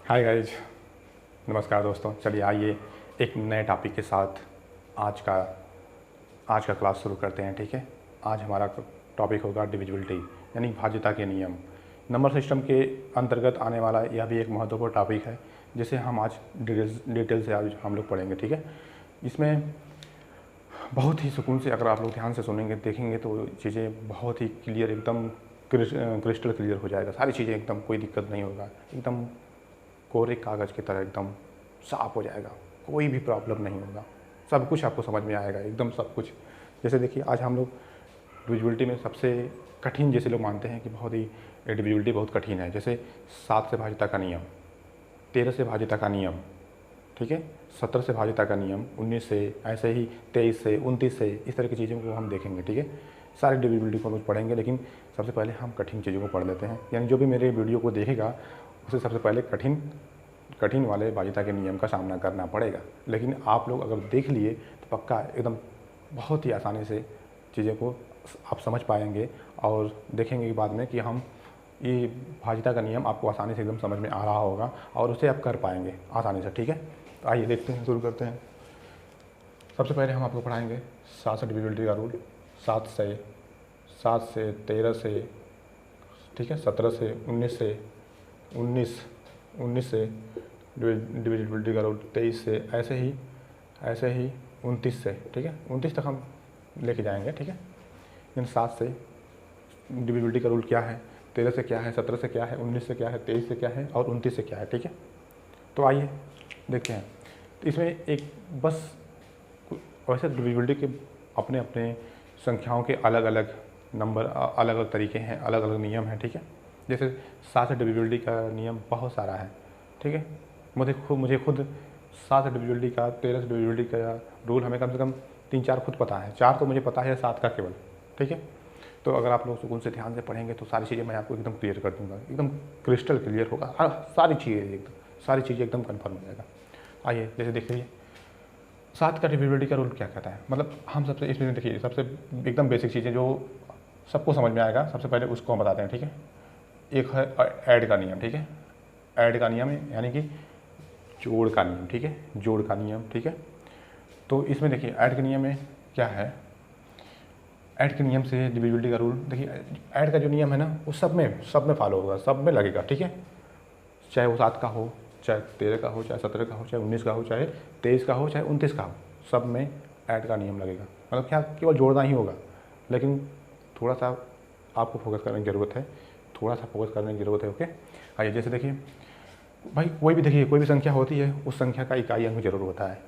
Hi guys, नमस्कार दोस्तों। चलिए आइए एक नए टॉपिक के साथ आज का आज का क्लास शुरू करते हैं। ठीक है, आज हमारा टॉपिक होगा डिविजिबिलिटी यानी भाज्यता के नियम। नंबर सिस्टम के अंतर्गत आने वाला यह भी एक महत्वपूर्ण टॉपिक है जिसे हम आज डिटेल से आज हम लोग पढ़ेंगे। ठीक है, इसमें बहुत ही सुकून से अगर आप लोग ध्यान से सुनेंगे देखेंगे तो चीज़ें बहुत ही क्लियर, एकदम क्रिस्टल क्लियर हो जाएगा। सारी चीज़ें एकदम, कोई दिक्कत नहीं होगा, एकदम कोरे कागज़ की तरह एकदम साफ हो जाएगा, कोई भी प्रॉब्लम नहीं होगा, सब कुछ आपको समझ में आएगा, एकदम सब कुछ। जैसे देखिए, आज हम लोग डिविजिबिलिटी में सबसे कठिन, जैसे लोग मानते हैं कि बहुत ही डिविजिबिलिटी बहुत कठिन है, जैसे 7 से भाज्यता का नियम, 13 से भाज्यता का नियम, ठीक है, 17 से भाज्यता का नियम, 19 से, ऐसे ही 23 से, 29 से, इस तरह की चीज़ों को हम देखेंगे। ठीक है, सारी डिविजिबिलिटी को हम पढ़ेंगे, लेकिन सबसे पहले हम कठिन चीज़ों को पढ़ लेते हैं। यानी जो भी मेरे वीडियो को देखेगा उसे सबसे पहले कठिन वाले भाज्यता के नियम का सामना करना पड़ेगा। लेकिन आप लोग अगर देख लिए तो पक्का एकदम बहुत ही आसानी से चीज़ों को आप समझ पाएंगे और देखेंगे कि बाद में कि हम ये भाज्यता का नियम आपको आसानी से एकदम समझ में आ रहा होगा और उसे आप कर पाएंगे आसानी से। ठीक है, तो आइए देखते हैं, शुरू करते हैं। सबसे पहले हम आपको पढ़ाएंगे 7 से डिविजिबिलिटी का रूल, 7 से 13 से, ठीक है, 17 से, 19 से, 19 से डिविजिबिलिटी का रूल, 23 से, ऐसे ही 29 से। ठीक है, 29 तक हम लेके जाएंगे। ठीक है, इन 7 से डिविजिबिलिटी का रूल क्या है, 13 से क्या है, 17 से क्या है, 19 से क्या है, 23 से क्या है और 29 से क्या है। ठीक है, तो आइए देखते हैं। तो इसमें एक बस वैसे डिविजिबिलिटी के अपने अपने संख्याओं के अलग अलग नंबर, अलग अलग तरीके हैं, अलग अलग नियम हैं। ठीक है, जैसे 7 से डिविजिबिलिटी का नियम बहुत सारा है। ठीक है, मुझे खुद 7 से डिविजिबिलिटी का, 13 से डिविजिबिलिटी का रूल हमें कम से कम 3-4 खुद पता है, 4 तो मुझे पता है, 7 का केवल। ठीक है, तो अगर आप लोग सुकून से ध्यान से पढ़ेंगे तो सारी चीज़ें मैं आपको एकदम क्लियर कर दूंगा, एकदम क्रिस्टल क्लियर होगा, सारी चीज़ें एकदम कन्फर्म हो जाएगा। आइए जैसे देखिए 7 का डिविजिबिलिटी का रूल क्या कहता है। मतलब हम सबसे इसमें देखिए, सबसे एकदम बेसिक चीज़ें जो सबको समझ में आएगा, सबसे पहले उसको हम बताते हैं। ठीक है, एक है ऐड का नियम। ठीक है, ऐड का नियम यानी कि जोड़ का नियम। ठीक है, जोड़ का नियम। ठीक है, तो इसमें देखिए ऐड के नियम में क्या है, ऐड के नियम से डिविजिबिलिटी का रूल, देखिए ऐड का जो नियम है ना वो सब में फॉलो होगा, सब में लगेगा। ठीक है, चाहे वो 7 का हो, चाहे 13 का हो, चाहे 17 का हो, चाहे 19 का हो, चाहे 23 का हो, चाहे 29 का हो, सब में ऐड का नियम लगेगा। मतलब क्या, केवल जोड़ना ही होगा, लेकिन थोड़ा सा आपको फोकस करने की ज़रूरत है, ओके। आइए जैसे देखिए भाई, कोई भी संख्या होती है, उस संख्या का इकाई अंक जरूर होता है।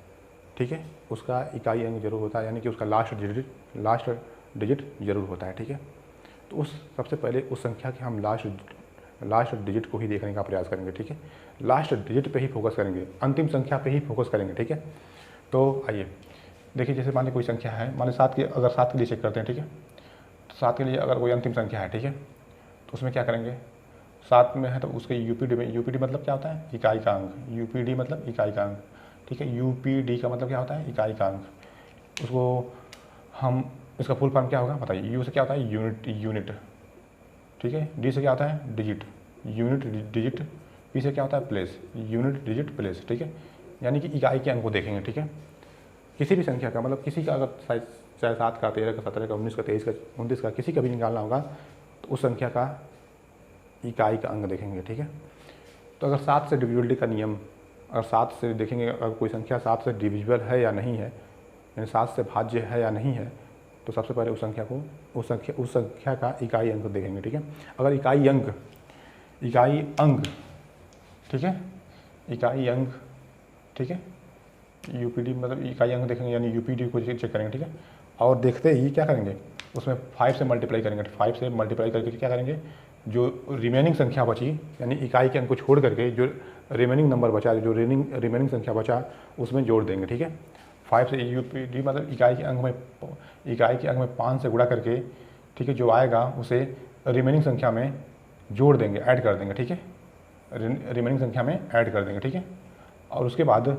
ठीक है, उसका इकाई अंक जरूर होता है, यानी कि उसका लास्ट डिजिट जरूर होता है। ठीक है, तो सबसे पहले उस संख्या के हम लास्ट डिजिट को ही देखने का प्रयास करेंगे। ठीक है, लास्ट डिजिट पे ही फोकस करेंगे, अंतिम संख्या पे ही फोकस करेंगे। ठीक है, तो आइए देखिए, जैसे मान लीजिए कोई संख्या है, मान लीजिए 7 की, अगर 7 के लिए चेक करते हैं। ठीक है, तो 7 के लिए अगर कोई अंतिम संख्या है, ठीक है, तो उसमें क्या करेंगे, 7 में है तो उसके यूपीडी में, यूपीडी मतलब क्या होता है, इकाई का अंक, यूपीडी मतलब इकाई का अंक। ठीक है, यूपीडी का मतलब क्या होता है, इकाई का अंक। उसको हम, इसका फुल फॉर्म क्या होगा बताइए, यू से क्या होता है, यूनिट। ठीक है, डी से क्या होता है, डिजिट, यूनिट डिजिट। पी से क्या होता है, प्लेस, यूनिट डिजिट प्लेस। ठीक है, यानी कि इकाई के अंक को देखेंगे। ठीक है, किसी भी संख्या का, मतलब किसी का अगर चाहे 7 का, 13 का, 17 का, 19 का, 23 का, 29 का, किसी का भी निकालना होगा तो उस संख्या का इकाई का अंक देखेंगे। ठीक है, तो अगर 7 से डिविजिबिलिटी का नियम, अगर 7 से देखेंगे, अगर कोई संख्या 7 से डिविजिबल है या नहीं है, यानी 7 से भाज्य है या नहीं है, तो सबसे पहले उस संख्या का इकाई अंक देखेंगे। ठीक है, अगर इकाई अंक, ठीक है, इकाई अंक, ठीक है, यूपीडी मतलब इकाई अंक देखेंगे, यानी यूपीडी को चेक करेंगे। ठीक है, और देखते ही क्या करेंगे, उसमें 5 से मल्टीप्लाई करेंगे। 5 से मल्टीप्लाई करके क्या करेंगे, जो रिमेनिंग संख्या बची, यानी इकाई के अंक को छोड़ करके जो रिमेनिंग नंबर बचा, जो रिमेनिंग संख्या बचा, उसमें जोड़ देंगे। ठीक है, 5 से यूपीडी मतलब इकाई के अंक में 5 से गुणा करके, ठीक है, जो आएगा उसे रिमेनिंग संख्या में जोड़ देंगे, ऐड कर देंगे। ठीक है, रिमेनिंग संख्या में ऐड कर देंगे। ठीक है, और उसके बाद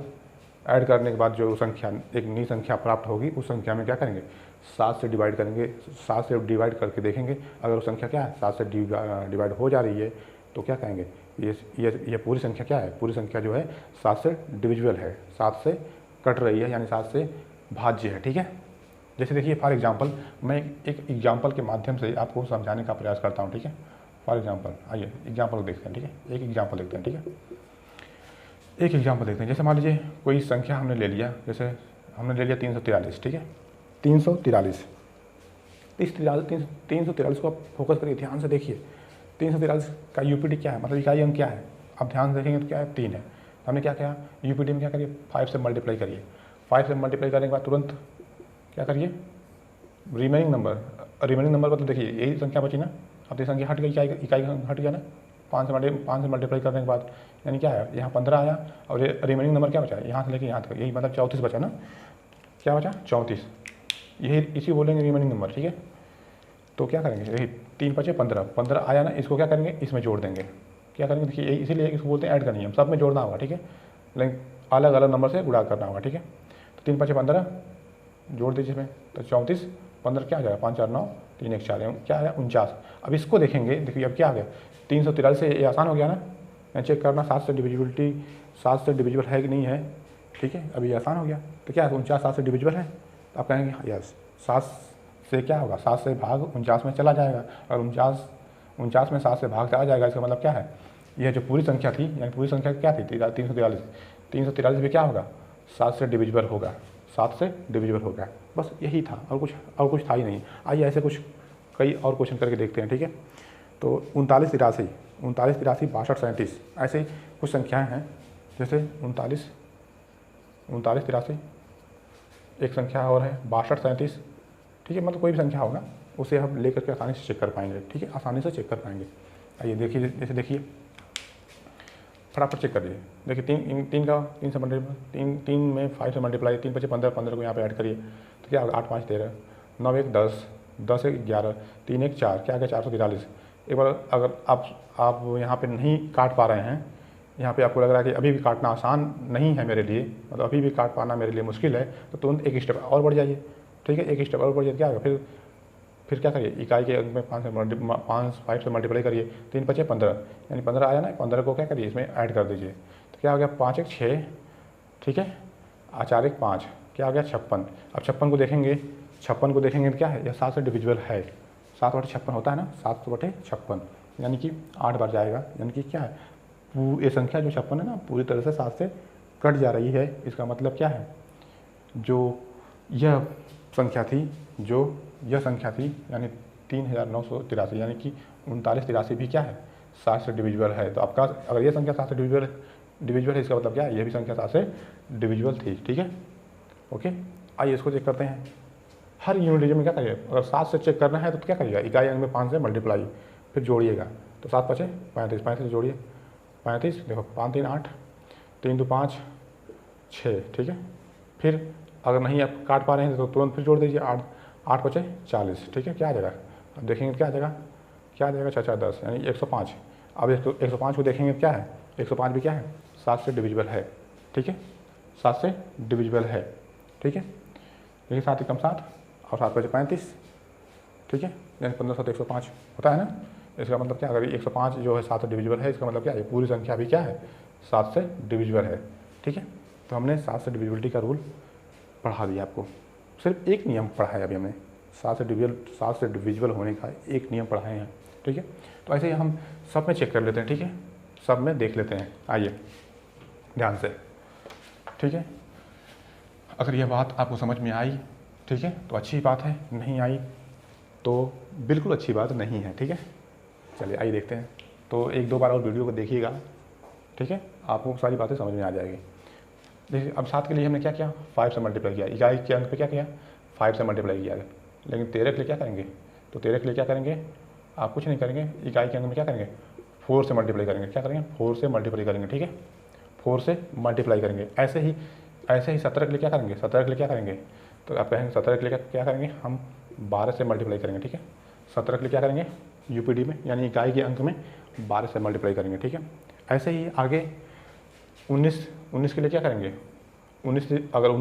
ऐड करने के बाद जो संख्या, एक नई संख्या प्राप्त होगी, उस संख्या में क्या करेंगे, 7 से डिवाइड करेंगे। 7 से डिवाइड करके देखेंगे, अगर वो संख्या क्या है, 7 से डिवाइड हो जा रही है तो क्या कहेंगे, ये पूरी संख्या क्या है, पूरी संख्या जो है 7 से डिविजिबल है, 7 से कट रही है, यानी 7 से भाज्य है। ठीक है, जैसे देखिए फॉर एग्जांपल मैं एक एग्जांपल के माध्यम से आपको समझाने का प्रयास करता हूँ। ठीक है, फॉर एग्जांपल आइए एग्जांपल देखते हैं। ठीक है, एक एग्जांपल देखते हैं। ठीक है, एक एग्जांपल देखते हैं। जैसे मान लीजिए कोई संख्या हमने ले लिया, जैसे हमने ले लिया 343। ठीक है, 343, इस 343 को आप फोकस करिए, ध्यान से देखिए। 343 का यूपीडी क्या है, मतलब इकाई अंक क्या है, आप ध्यान से देखेंगे तो क्या है, 3 है। हमने क्या किया, यूपीडी में क्या करिए, 5 से मल्टीप्लाई करिए। 5 से मल्टीप्लाई करने के बाद तुरंत क्या करिए, रिमेनिंग नंबर मतलब देखिए यही संख्या बची ना, अब ये संख्या हट गई, इकाई हट गया ना, 5 से मल्टीप्लाई करने के बाद यानी क्या है, यहाँ 15 आया और ये रिमेनिंग नंबर क्या बचा, यहाँ से लेके यहाँ तक, यही मतलब 34 बचा ना, क्या बचा 34, यही इसी बोलेंगे रिमेनिंग नंबर। ठीक है, तो क्या करेंगे, यही 3 बचे 15 आया ना, इसको क्या करेंगे, इसमें जोड़ देंगे। क्या करेंगे देखिए, इसीलिए इसको बोलते हैं ऐड करनी है, सब में जोड़ना होगा। ठीक है, लेकिन अलग अलग नंबर से गुणा करना होगा। ठीक है, तो 3 बचे 15 जोड़ दीजिए इसमें, तो 34, 15 क्या आ जाएगा, 5 4 9 3 1 4 क्या आया 49। अब इसको देखेंगे, देखिए अब क्या आ गया, 343 से ये आसान हो गया ना, मैं चेक करना 7 से डिविजिबिलिटी, 7 से डिविजिबल है कि नहीं है। ठीक है, अभी आसान हो गया, तो क्या है 49 7 से डिविजिबल है, तो आप कहेंगे यस, 7 से क्या होगा, 7 से भाग 49 में चला जाएगा, और 49 में 7 से भाग चला जाएगा, इसका मतलब क्या है, यह जो पूरी संख्या थी, यानी पूरी संख्या क्या थी 343 भी क्या होगा, 7 से डिविजिबल होगा, 7 से डिविजिबल होगा। बस यही था, और कुछ था ही नहीं। आइए ऐसे कुछ कई और क्वेश्चन करके देखते हैं। ठीक है, तो 39 83 62 37 ऐसे कुछ संख्याएं हैं, जैसे 39 83, एक संख्या और है 62 37। ठीक है, मतलब कोई भी संख्या होगा उसे हम लेकर के आसानी से चेक कर पाएंगे। ठीक है, आसानी से चेक कर पाएंगे। आइए देखिए, जैसे देखिए फटाफट चेक करिए, देखिए 3 से मल्टीप्लाई, 3 में 5 से मल्टीप्लाई, 3 बचे 15 को यहाँ पे ऐड करिए, तो क्या होगा 8 5 13, 9 1 10, 10 1 11, 3 1 4, क्या आ गया 443। एक बार अगर आप यहाँ पे नहीं काट पा रहे हैं, यहाँ पे आपको लग रहा है कि अभी भी काटना आसान नहीं है मेरे लिए, मतलब अभी भी काट पाना मेरे लिए मुश्किल है, तो तुरंत एक स्टेप और बढ़ जाइए। ठीक है, एक स्टेप और बढ़ जाइए, क्या होगा फिर क्या करिए, इकाई के अंक में 5 से मल्टीप्लाई करिए, 3 बचे 15, यानी 15 आया ना, 15 को क्या करिए इसमें ऐड कर दीजिए, तो क्या हो गया 5 1 6। ठीक है, 4 1 5, क्या हो गया 56। अब 56 को देखेंगे तो क्या है, यह 7 से डिविजिबल है, 7/56 होता है ना, 7/56, यानी कि 8 बार जाएगा, यानी कि क्या है, ये संख्या जो 56 है ना, पूरी तरह से 7 से कट जा रही है। इसका मतलब क्या है, जो यह संख्या थी यानी 3983, यानी कि 3983 भी क्या है 7 से डिविजिबल है। तो आपका अगर ये संख्या 7 से डिविजिबल है, इसका मतलब क्या है, ये भी संख्या 7 से डिविजिबल थी। ठीक है, ओके, आइए इसको चेक करते हैं। हर यूनिट डिजिट में क्या करिए, अगर 7 से चेक करना है तो क्या करिएगा, इकाई अंक में 5 से मल्टीप्लाई, फिर जोड़िएगा, तो 7 बचे 35, 35 से जोड़िए 35, देखो 5 3 8, 3 2 5 6। ठीक है, फिर अगर नहीं आप काट पा रहे हैं तो तुरंत फिर जोड़ दीजिए, 8 बचे 40। ठीक है, क्या आ जाएगा, अब देखेंगे क्या आ जाएगा 6 4 10, यानी 105। अब 105 को देखेंगे क्या है, 105 भी क्या है 7 से डिविजिबल है। ठीक है, 7 से डिविजिबल है। ठीक है, देखिए 7 कम 7 और 7 बचे 35। ठीक है, यानी 15 7 105 होता है ना, इसका मतलब क्या, अगर 105 जो है 7 से डिविजिबल है, इसका मतलब क्या है, पूरी संख्या भी क्या है 7 से डिविजिबल है। ठीक है, तो हमने 7 से डिविजिबिलिटी का रूल पढ़ा दिया आपको, सिर्फ एक नियम पढ़ा है अभी हमने, 7 से डिविजिबल होने का एक नियम पढ़ाए हैं। ठीक है, तो ऐसे ही हम सब में चेक कर लेते हैं। ठीक है, सब में देख लेते हैं, आइए ध्यान से। ठीक है, अगर यह बात आपको समझ में आई, ठीक है, तो अच्छी बात है, नहीं आई तो बिल्कुल अच्छी बात नहीं है। ठीक है, चलिए आइए देखते हैं। तो 1-2 बार और वीडियो को देखिएगा। ठीक है, आपको सारी बातें समझ में आ जाएगी। देखिए अब 7 के लिए हमने क्या किया, 5 से मल्टीप्लाई किया, इकाई के अंक पे क्या किया 5 से मल्टीप्लाई किया। लेकिन 13 के लिए क्या करेंगे, तो 13 के लिए क्या करेंगे, आप कुछ नहीं करेंगे, इकाई के अंक में क्या करेंगे 4 से मल्टीप्लाई करेंगे। क्या करेंगे 4 से मल्टीप्लाई करेंगे। ठीक है, 4 से मल्टीप्लाई करेंगे। ऐसे ही 17 के लिए क्या करेंगे, 17 के लिए क्या करेंगे, तो आप कहेंगे 17 के लिए क्या करेंगे, हम 12 से मल्टीप्लाई करेंगे। ठीक है, 17 के लिए क्या करेंगे, यूपीडी में यानी इकाई के अंक में 12 से मल्टीप्लाई करेंगे। ठीक है, ऐसे ही आगे 19 के लिए क्या करेंगे, 19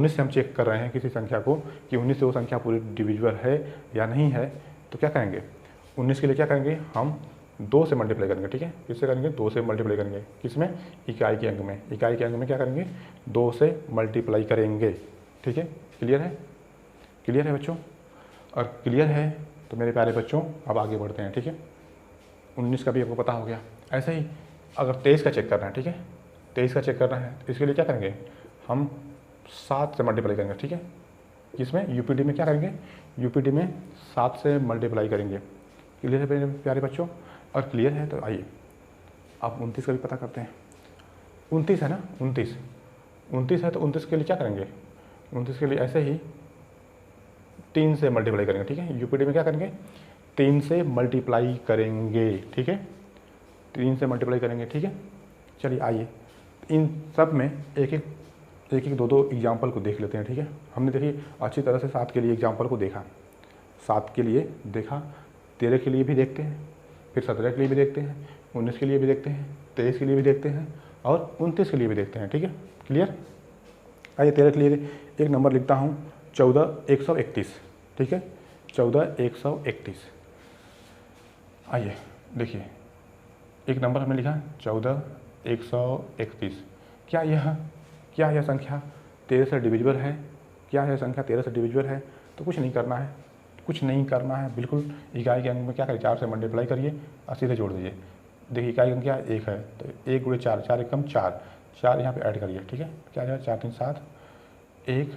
से हम चेक कर रहे हैं किसी संख्या को कि 19 से वो संख्या पूरी डिविजिबल है या नहीं है, तो क्या करेंगे 19 के लिए क्या करेंगे, हम 2 से मल्टीप्लाई करेंगे, ठीक है। किससे करेंगे? 2 से मल्टीप्लाई करेंगे। किसमें? इकाई के अंक में। इकाई के अंक में क्या करेंगे? 2 से मल्टीप्लाई करेंगे, ठीक है। क्लियर है? क्लियर है बच्चों? और क्लियर है तो मेरे प्यारे बच्चों अब आगे बढ़ते हैं, ठीक है। 19 का भी आपको पता हो गया। ऐसे ही अगर 23 का चेक करना है, ठीक है, 23 का चेक करना है, इसके लिए क्या करेंगे? हम 7 से मल्टीप्लाई करेंगे, ठीक है। किसमें? यूपीडी में क्या करेंगे? यूपीडी में 7 से मल्टीप्लाई करेंगे। क्लियर है मेरे प्यारे बच्चों? और क्लियर है तो आइए आप 29 का भी पता करते हैं। 29 है ना, 29 है तो 29 के लिए क्या करेंगे? 29 के लिए ऐसे ही 3 से मल्टीप्लाई करेंगे, ठीक है। यूपीडी में क्या करेंगे? 3 से मल्टीप्लाई करेंगे, ठीक है। 3 से मल्टीप्लाई करेंगे, ठीक है। चलिए आइए इन सब में एक एक 2 एग्जाम्पल को देख लेते हैं, ठीक है। हमने देखिए अच्छी तरह से 7 के लिए एग्जाम्पल को देखा, 7 के लिए देखा, 13 के लिए भी देखते हैं, फिर 17 के लिए भी देखते हैं, 19 के लिए भी देखते हैं, 23 के लिए भी देखते हैं और 29 के लिए भी देखते हैं, ठीक है। क्लियर? आइए 13 के लिए एक नंबर लिखता हूँ 14,131, ठीक है, 14,131। आइए देखिए एक नंबर हमने लिखा 14,131। क्या यह संख्या 13 से डिविजिबल है? क्या यह संख्या 13 से डिविजिबल है? तो कुछ नहीं करना है, कुछ नहीं करना है, बिल्कुल इकाई के अंक में क्या करें? 4 से मल्टीप्लाई करिए और सीधे जोड़ दीजिए। देखिए इकाई अंक क्या है? 1 है तो 1 गुणे 4, 4 एकम 4, 4 यहाँ पे ऐड करिए, ठीक है। क्या जाए? 4 3 7, 1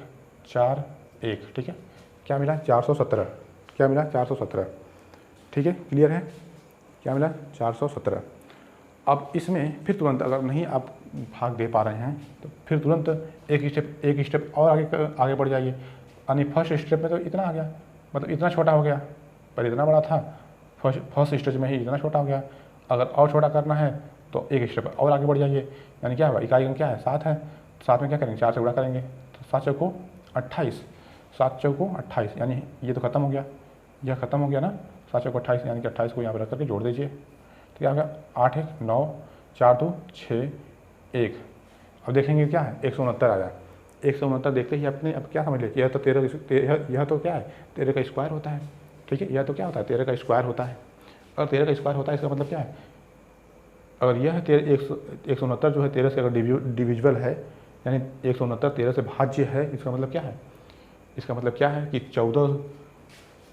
4 1, ठीक है। क्या मिला? 417। क्या मिला? 417, ठीक है। क्लियर है? क्या मिला? 417। अब इसमें फिर तुरंत अगर नहीं आप भाग दे पा रहे हैं तो फिर तुरंत एक स्टेप और आगे बढ़ जाइए। यानी फर्स्ट स्टेप में तो इतना आ गया, मतलब इतना छोटा हो गया, पहले इतना बड़ा था, फर्स्ट स्टेज में ही इतना छोटा हो गया। अगर और छोटा करना है तो एक स्टेप और आगे बढ़ जाइए। यानी क्या होगा? इकाई अंक क्या है? 7 है, 7 में क्या करेंगे? 4 से गुणा करेंगे तो 7 चौको 28, 7 चौको 28, यानी ये तो खत्म हो गया, यह खत्म हो गया ना। 7 चौको 28, यानी कि 28 को यहाँ पर रख करके जोड़ दीजिए तो क्या होगा? 8 1 9, 4 2 6 1। अब देखेंगे क्या है? 169 आया। 169 देखते ही अपने अब क्या समझ लीजिए, यह तो 13, यह तो क्या है? 13 का स्क्वायर होता है, ठीक है। यह तो क्या होता है? 13 का स्क्वायर होता है। अगर 13 का स्क्वायर होता है इसका मतलब क्या है? अगर यह 169 जो है 13 से अगर डिविजिबल है, यानी 169 13 से भाज्य है, इसका मतलब क्या है? इसका मतलब क्या है कि 14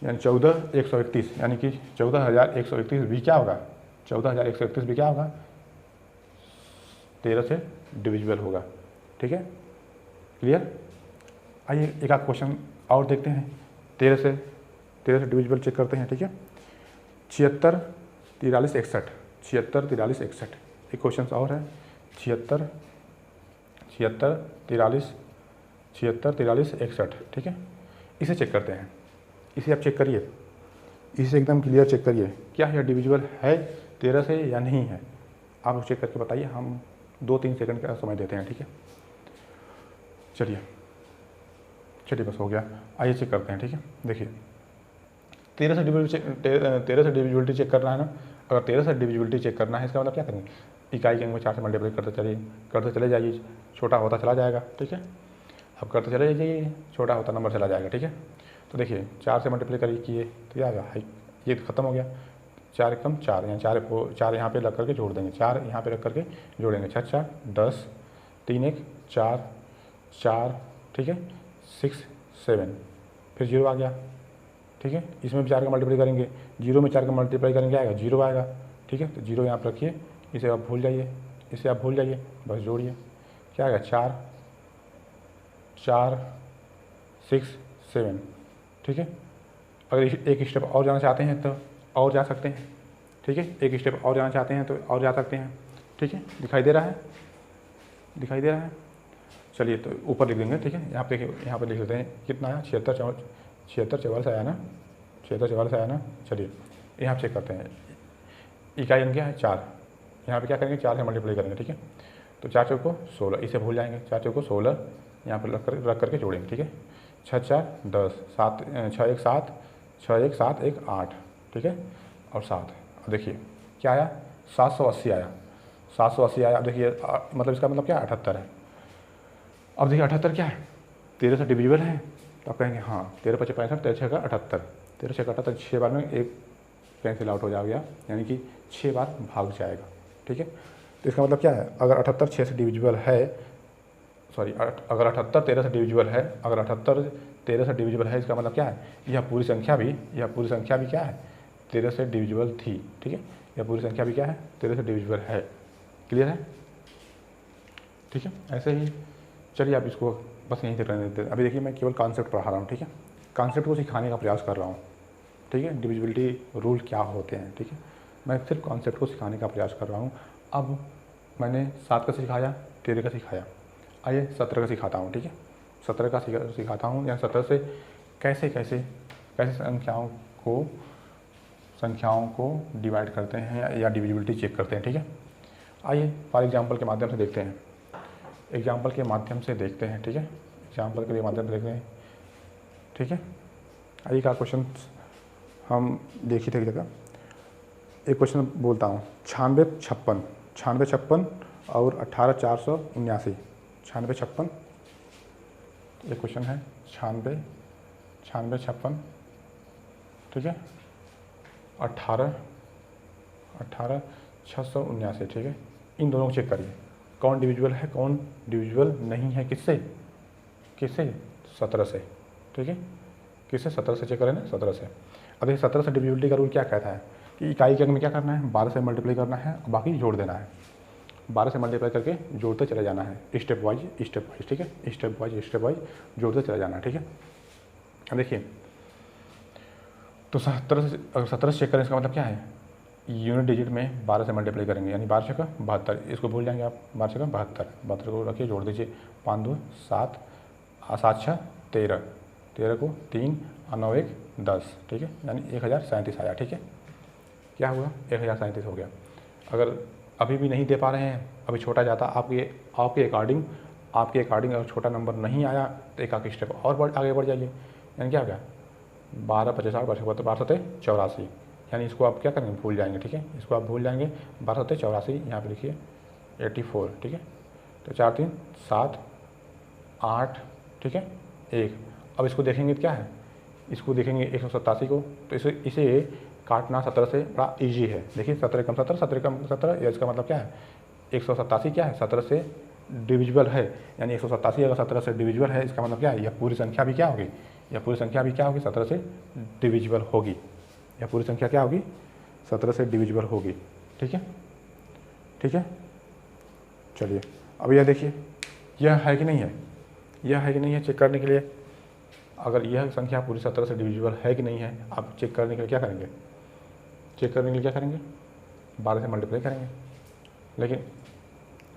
यानी 14,131, यानी कि 14,131 भी क्या होगा? 14,131 भी क्या होगा? 13 से डिविजिबल होगा, ठीक है। क्लियर? आइए एक आध क्वेश्चन और देखते हैं। 13 से डिविजिबल चेक करते हैं, ठीक है। 76 43 61, 76 43 61। एक क्वेश्चन और है 76 43 61, ठीक है। इसे चेक करते हैं, इसे आप चेक करिए, इसे एकदम क्लियर चेक करिए, क्या यह डिविजिबल है 13 से या नहीं है? आप चेक करके बताइए, हम 2-3 सेकंड का समय देते हैं, ठीक है। चलिए बस हो गया। आइए चेक करते हैं, ठीक है। देखिए 13 से डिविजिबिलिटी चेक करना है ना। अगर 13 से डिविजिबिलिटी चेक करना है इसका मतलब क्या करेंगे? इकाई के अंक में 4 से मल्टीप्लाई करते चले जाइए, छोटा होता चला जाएगा, ठीक है। अब करते चले जाइए, छोटा होता नंबर चला जाएगा, ठीक है। तो देखिए 4 से मल्टीप्लाई किए तो क्या आएगा? ये खत्म हो गया, 4 एकम 4, यहाँ 4 यहाँ पे रख करके जोड़ देंगे, 4 यहाँ पे रख करके जोड़ेंगे, 4 4 10, 3 1 4 4, ठीक है, 6 7, फिर 0 आ गया, ठीक है। इसमें भी 4 का मल्टीप्लाई करेंगे, 0 में 4 का मल्टीप्लाई करेंगे आएगा 0 आएगा, ठीक है। तो 0 यहाँ पर रखिए, इसे आप भूल जाइए, बस जोड़िए, क्या आएगा? 4 4 6 7, ठीक है। अगर एक स्टेप और जाना चाहते हैं तो और जा सकते हैं, ठीक है। एक स्टेप और जाना चाहते हैं तो और जा सकते हैं, ठीक है। दिखाई दे रहा है? चलिए तो ऊपर लिख देंगे, ठीक है। यहाँ पे लिख लेते हैं, कितना आया? 76 44 आया ना, 76 44 आया ना। चलिए यहाँ चेक करते हैं, इकाई अंक क्या है? 4, यहाँ पे क्या करेंगे? 4 से मल्टीप्लाई करेंगे, ठीक है। तो 4 चौको 16, इसे भूल जाएंगे, 4 चौको 16 यहाँ पर रख करके जोड़ेंगे, ठीक है। 6 4 10, 7 6 1 7, 6 1 7 1 8, ठीक है, और 7। अब देखिए क्या आया? 780 आया, 780 आया। अब देखिए मतलब इसका मतलब क्या है? 78 है। अब देखिए 78 क्या है? 13 से डिविजिबल है, तो आप कहेंगे हाँ 13 5 65, 13 6 का 78, 13 6 का 78, 6 बार में 1 कैंसिल आउट हो जाएगा, यानी कि 6 बार भाग जाएगा, ठीक है। तो इसका मतलब क्या है, अगर 78 6 से डिविजिबल है, सॉरी अगर 78 13 से डिविजिबल है, अगर 78 13 से डिविजिबल है, इसका मतलब क्या है, यह पूरी संख्या भी क्या है, 13 से डिविजिबल थी, ठीक है। यह पूरी संख्या भी क्या है, 13 से डिविजिबल है। क्लियर है, ठीक है। ऐसे ही चलिए आप इसको बस यहीं तक रहने देते हैं। अभी देखिए मैं केवल कॉन्सेप्ट पढ़ा रहा हूँ, ठीक है, कॉन्सेप्ट को सिखाने का प्रयास कर रहा हूँ, ठीक है। डिविजिबिलिटी रूल क्या होते हैं, ठीक है, मैं सिर्फ कॉन्सेप्ट को सिखाने का प्रयास कर रहा हूँ। अब मैंने 7 का सिखाया, 13 का सिखाया, आइए 17 का सिखाता हूँ, ठीक है। 17 का सिखाता हूँ, या 17 से कैसे कैसे संख्याओं को डिवाइड करते हैं या डिविजिबिलिटी चेक करते हैं, ठीक है। आइए फॉर एग्जांपल के माध्यम से देखते हैं, एग्जांपल के माध्यम से देखते हैं, ठीक है, एग्जांपल के माध्यम से देखते हैं, ठीक है। आइए का क्वेश्चन हम देखिए थे एक जगह, एक क्वेश्चन बोलता हूँ, 96 56 और 18 479, 96 56, ये क्वेश्चन है 96 56, ठीक है, 18 679, ठीक है। इन दोनों को चेक करिए, कौन डिविजिबल है कौन डिविजिबल नहीं है, किससे 17 से, ठीक है, किससे 17 से चेक करें ना, 17 से। अब ये 17 से डिविजिबिलिटी का रूल क्या कहता है कि इकाई के अंक में क्या करना है, 12 से मल्टीप्लाई करना है, बाकी जोड़ देना है, 12 से मल्टीप्लाई करके जोड़ते चले जाना है, स्टेप वाइज, ठीक है, स्टेप वाइज जोड़ते चले जाना है, ठीक है। देखिए तो 17 से चेक करें, इसका मतलब क्या है, यूनिट डिजिट में 12 से मल्टीप्लाई करेंगे, यानी 12 छक्का 72, इसको भूल जाएंगे आप, 12 छक्का 72 को रखिए, जोड़ दीजिए, 5 2 7 7 6 13, 13 को 3 और 9 1 10, ठीक है, यानी 1037 आया, ठीक है। क्या हुआ, 1037 हो गया। अगर अभी भी नहीं दे पा रहे हैं, अभी छोटा जाता, आपके अकॉर्डिंग अगर छोटा नंबर नहीं आया तो एक आगे स्टेप और आगे बढ़ जाइए, यानी क्या हो गया, 12 50 12 7 84, यानी इसको आप क्या करेंगे, भूल जाएंगे, ठीक है, इसको आप भूल जाएंगे, 12 7 84, यहाँ पे लिखिए 84, ठीक है। तो 4 3 7 8, ठीक है, 1। अब इसको देखेंगे तो क्या है, इसको देखेंगे 187 को, तो इसे काटना 17 से बड़ा इजी है। देखिए 17 कम 17, 17 कम 17, या इसका मतलब क्या है, 187 क्या है, 17 से डिविजिबल है, यानी 187 अगर 17 से डिविजिबल है, इसका मतलब क्या है, यह पूरी संख्या भी क्या होगी, 17 से डिविजिबल होगी, यह पूरी संख्या क्या होगी, 17 से डिविजिबल होगी, ठीक है, ठीक है। चलिए अब यह देखिए, यह है कि नहीं है, चेक करने के लिए, अगर यह संख्या पूरी 17 से डिविजिबल है कि नहीं है, आप चेक करने के लिए क्या करेंगे, 12 से मल्टीप्लाई करेंगे। लेकिन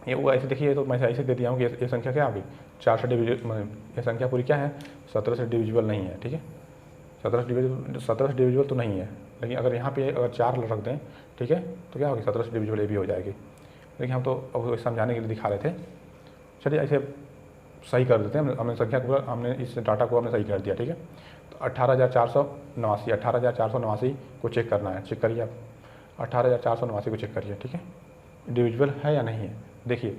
ये वो ऐसे देखिए, तो मैं ऐसे दे दिया हूँ कि ये संख्या क्या होगी, 4 से डिविजिबल, ये संख्या पूरी क्या है, 17 से डिविजिबल नहीं है, ठीक है, 17 से डिविजिबल तो नहीं है। लेकिन अगर यहाँ पे अगर 4 रख दें, ठीक है, तो क्या होगी, 17 से डिविजिबल ये भी हो जाएगी। लेकिन हम तो अब समझाने के लिए दिखा रहे थे, चलिए ऐसे सही कर देते हैं, हमने संख्या को, हमने इस डाटा को हमने सही कर दिया, ठीक है। तो 18,489 को चेक करना है, चेक करिए आप, 18,489 को चेक करिए, ठीक है, डिविजिबल है या नहीं है। देखिए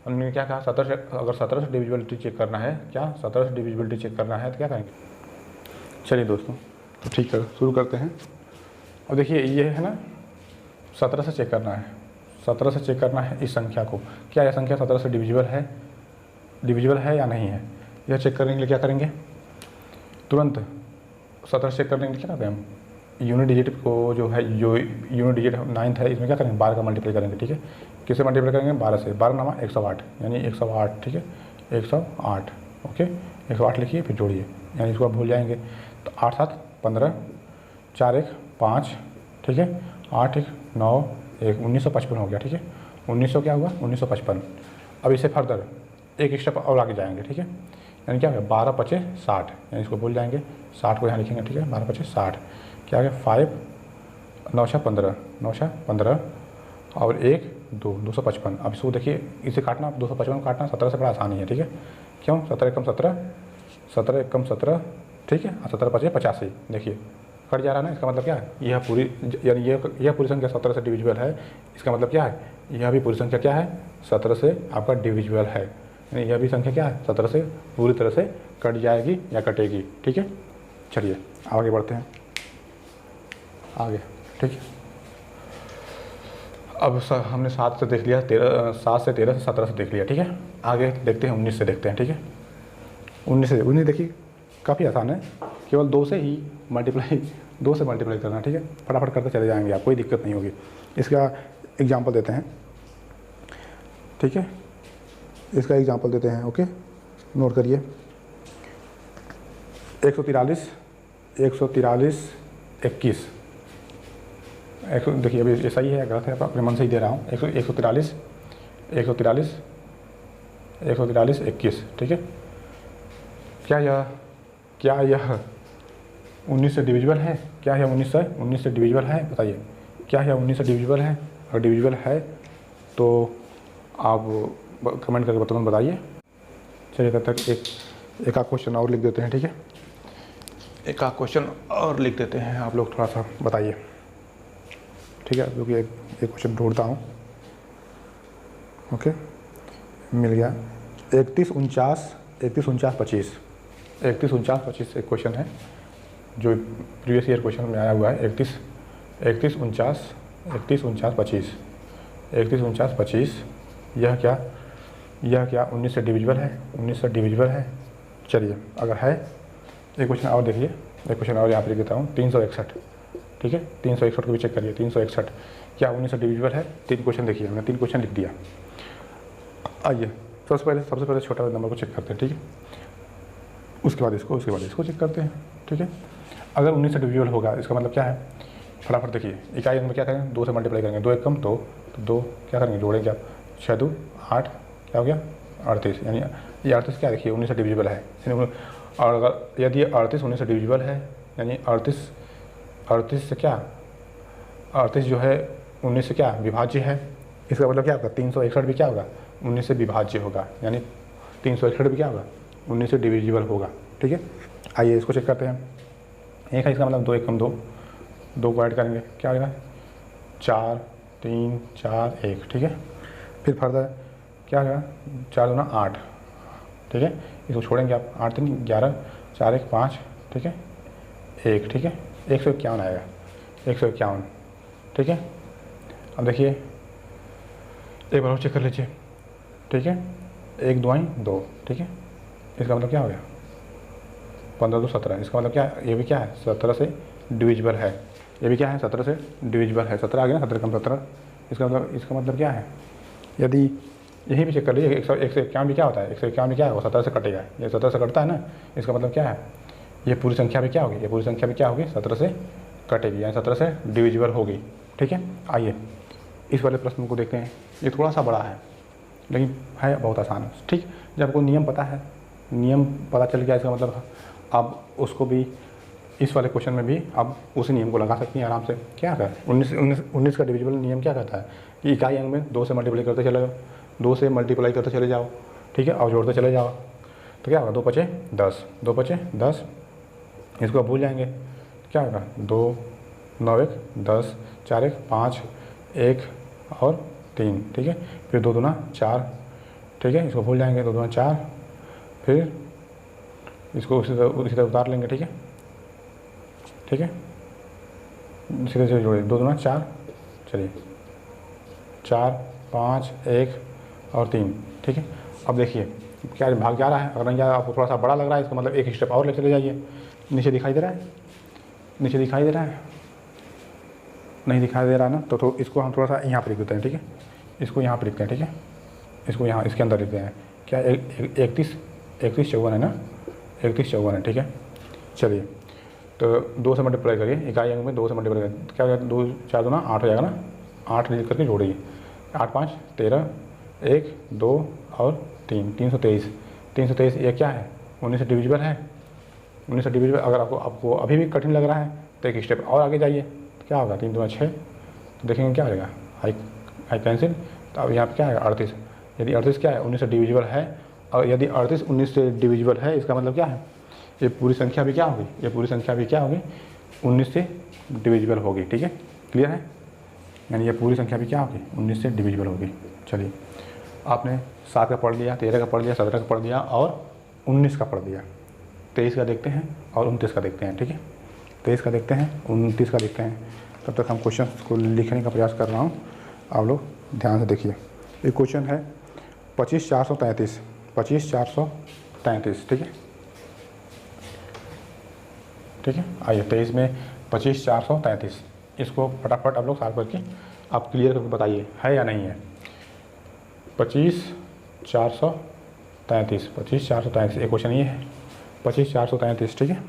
हमने क्या कहा, अगर 17 से डिविजिबिलिटी चेक करना है, क्या 17 से डिविजिबिलिटी चेक करना है तो क्या करेंगे। चलिए दोस्तों, तो ठीक है, शुरू करते हैं। अब देखिए ये है ना, 17 से चेक करना है, 17 से चेक करना है इस संख्या को, क्या यह संख्या 17 से डिविजिबल है या नहीं है। यह चेक करने के लिए क्या करेंगे, तुरंत 17 चेक करने के लिए क्या करते हैं हम, यूनिट डिजिट को जो यूनिट डिजिट 9th है, इसमें क्या करेंगे, 12 का मल्टीप्लाई करेंगे, ठीक है। किससे मल्टीप्लाई करेंगे, 12 से, 12 9 108, यानी 108, ठीक है, 108, ओके, 108 लिखिए, फिर जोड़िए, यानी इसको आप भूल जाएंगे। तो 8 7 15, 4 1 5, ठीक है, 8 1 9 1, 1955 हो गया, ठीक है, 1900 क्या हुआ, 1955। अब इसे फर्दर एक स्टेप और आगे जाएंगे, ठीक है, यानी क्या होगा, 12 5 60, यानी इसको भूल जाएंगे, 60 को यहाँ लिखेंगे, ठीक है, 12 5 60, क्या है, 5 9 6 15, 9 6 15 और 1 2, 255। अब इसको देखिए, इसे काटना, 255 काटना 17 से बड़ा आसानी है, ठीक है, क्यों, 17 कम 17, 17 कम 17, ठीक है, 17 5 85, देखिए कट जा रहा है ना। इसका मतलब क्या है, यह पूरी, यानी यह पूरी संख्या 17 से डिविजिबल है, इसका मतलब क्या है, यह भी पूरी संख्या क्या है, 17 से आपका डिविजिबल है, यानी यह भी संख्या क्या है, 17 से पूरी तरह से कट जाएगी या कटेगी, ठीक है। चलिए आगे बढ़ते हैं, आगे ठीक है। अब हमने 7 से देख लिया, 7 से 13 से 17 से देख लिया, ठीक है। आगे देखते हैं 19 से देखते हैं, ठीक है। 19 देखिए काफ़ी आसान है, केवल 2 से मल्टीप्लाई करना है, ठीक है। फटाफट करते चले जाएंगे आप, कोई दिक्कत नहीं होगी। इसका एग्जांपल देते हैं, ठीक है। इसका एग्जांपल देते हैं, ओके, नोट करिए। 143 21। देखिए अभी ये सही है गलत है, अपने मन से ही दे रहा हूँ। 143 21, ठीक है। क्या यह 19 से डिविजिबल है? क्या यह 19 से डिविजिबल है? बताइए, क्या यह 19 से डिविजिबल है? अगर डिविजिबल है तो आप कमेंट करके तुरंत बताइए। चलिए तब तक एक आध क्वेश्चन और लिख देते हैं, ठीक है। एक आध क्वेश्चन और लिख देते हैं, आप लोग थोड़ा सा बताइए, ठीक है। क्योंकि एक क्वेश्चन ढूंढता हूँ, ओके, मिल गया। 31 49 25 एक क्वेश्चन है जो प्रीवियस ईयर क्वेश्चन में आया हुआ है। 31 49 25 यह क्या 19 से डिविजिबल है? 19 से डिविजिबल है। चलिए अगर है, एक क्वेश्चन और देखिए, एक क्वेश्चन और यहाँ पर लिख देता हूँ। 361, ठीक है। 361 को भी चेक करिए। 361 क्या 19 से डिविजिबल है? 3 क्वेश्चन देखिए, हमने 3 क्वेश्चन लिख दिया। आइए सबसे पहले छोटा नंबर को चेक करते हैं, ठीक है। उसके बाद इसको चेक करते हैं, ठीक है। अगर 19 से डिविजिबल होगा इसका मतलब क्या है? फटाफट देखिए, इकाई में क्या करेंगे? 2 से मल्टीप्लाई करेंगे। 2 एक कम, तो 2 क्या करेंगे? जोड़ेंगे आप। 6 2 8, क्या हो गया? 38। यानी ये 38 क्या, देखिए 19 से डिविजिबल है। और अगर यदि 38 19 से डिविजिबल है, यानी 38 से क्या, 38 जो है 19 से क्या विभाज्य है। इसका मतलब क्या होगा? 361 भी क्या होगा? 19 से विभाज्य होगा, यानी 361 भी क्या होगा? 19 से डिविजिबल होगा, ठीक है। आइए इसको चेक करते हैं। एक है, इसका मतलब 2 एक कम 2 को ऐड करेंगे, क्या होगा? 4 3 4 1, ठीक है। फिर फर्दर क्या होगा? 4 2 8, ठीक है। इसको छोड़ेंगे आप। 8 3 11, 4 1 5, ठीक है। 1, ठीक है। 151 आएगा, 151, ठीक है। अब देखिए एक बार और चेक कर लीजिए, ठीक है। 1 2 2, ठीक है। इसका मतलब क्या हो गया? 15 2 17। इसका मतलब क्या है? ये भी क्या है? 17 से डिविजिबल है। ये भी क्या है? 17 से डिविजिबल है। 17 आ गया ना, 17 कम 17। इसका मतलब क्या है? यदि यहीं भी चेक कर लीजिए, 151 भी क्या होता है? 151 भी क्या है? वो 17 से कटेगा। ये 17 से कटता है ना, इसका मतलब क्या है? ये पूरी संख्या भी क्या होगी? ये पूरी संख्या भी क्या होगी? 17 से कटेगी, यानी 17 से डिविजिबल होगी, ठीक है। आइए इस वाले प्रश्न को देखते हैं। ये थोड़ा सा बड़ा है लेकिन है बहुत आसान, ठीक। जब आपको नियम पता चल गया, इसका मतलब आप उसको भी इस वाले क्वेश्चन में भी आप उसी नियम को लगा सकती हैं आराम से। क्या है? 19 का डिविजिबल नियम क्या कहता है कि इकाई अंक में 2 से मल्टीप्लाई करते चले जाओ, 2 से मल्टीप्लाई करते चले जाओ, ठीक है, और जोड़ते चले जाओ। तो क्या होगा? 2 5 10, 2 5 10। इसको आप भूल जाएंगे, क्या होगा? 2 9 1 10, 4 1 5, 1 और 3, ठीक है। फिर 2 2 4, ठीक है। इसको भूल जाएंगे, 2 2 4। फिर इसको उसी तरह उतार लेंगे, ठीक है, ठीक है। सीधे से जोड़िए, 2 2 4, चलिए 4 5 1 और 3, ठीक है। अब देखिए क्या भाग जा रहा है। अगर नहीं जा रहा, आपको थोड़ा सा बड़ा लग रहा है, इसका मतलब एक स्टेप और ले चले जाइए। नीचे दिखाई दे रहा है? नीचे दिखाई दे रहा है? नहीं दिखाई दे रहा ना, तो इसको हम थोड़ा सा यहाँ पर लिख देते हैं, ठीक है। इसको यहाँ पर लिखते हैं, ठीक है। इसको यहाँ इसके अंदर लिखते हैं। क्या 31 54 है ना? 31 54 है, ठीक है। चलिए तो 2 से मल्टीप्लाई करिए, इकाई अंक में 2 से मल्टीप्लाई करिए, क्या हो जाएगा? 2 4 2 8 हो जाएगा ना। 8 लिख करके जोड़िए। 8 5 13, 1 2 और 3, 323। ये क्या है? 19 से डिविजिबल है। 19 से डिविजिबल। अगर आपको अभी भी कठिन लग रहा है तो एक स्टेप और आगे जाइए। क्या होगा? 3 2 6, तो देखेंगे क्या आएगा? High cancel. तो अब यहाँ पर क्या आएगा? 38। यदि 38 क्या है? 19 से डिविजिबल है, और यदि 38 19 से डिविजिबल है, इसका मतलब क्या है? ये पूरी संख्या भी क्या होगी? ये पूरी संख्या भी क्या होगी? 19 से डिविजिबल होगी, ठीक है। क्लियर है? यानी ये पूरी संख्या भी क्या होगी? 19 से डिविजिबल होगी। चलिए आपने 7 का पढ़ लिया, 13 का पढ़ लिया, 17 का पढ़ लिया और 19 का पढ़ लिया। 23 का देखते हैं और 29 का देखते हैं, ठीक है। 23 का देखते हैं, 29 का देखते हैं। तब तक हम क्वेश्चन को लिखने का प्रयास कर रहा हूँ, आप लोग ध्यान से देखिए। एक क्वेश्चन है 25,433, 25,433, ठीक है, ठीक है। आइए 23 में 25,433, इसको फटाफट आप लोग सॉल्व करके आप क्लियर करके बताइए है या नहीं है। 25,433, 25,433, एक क्वेश्चन ये है 25,433, ठीक है।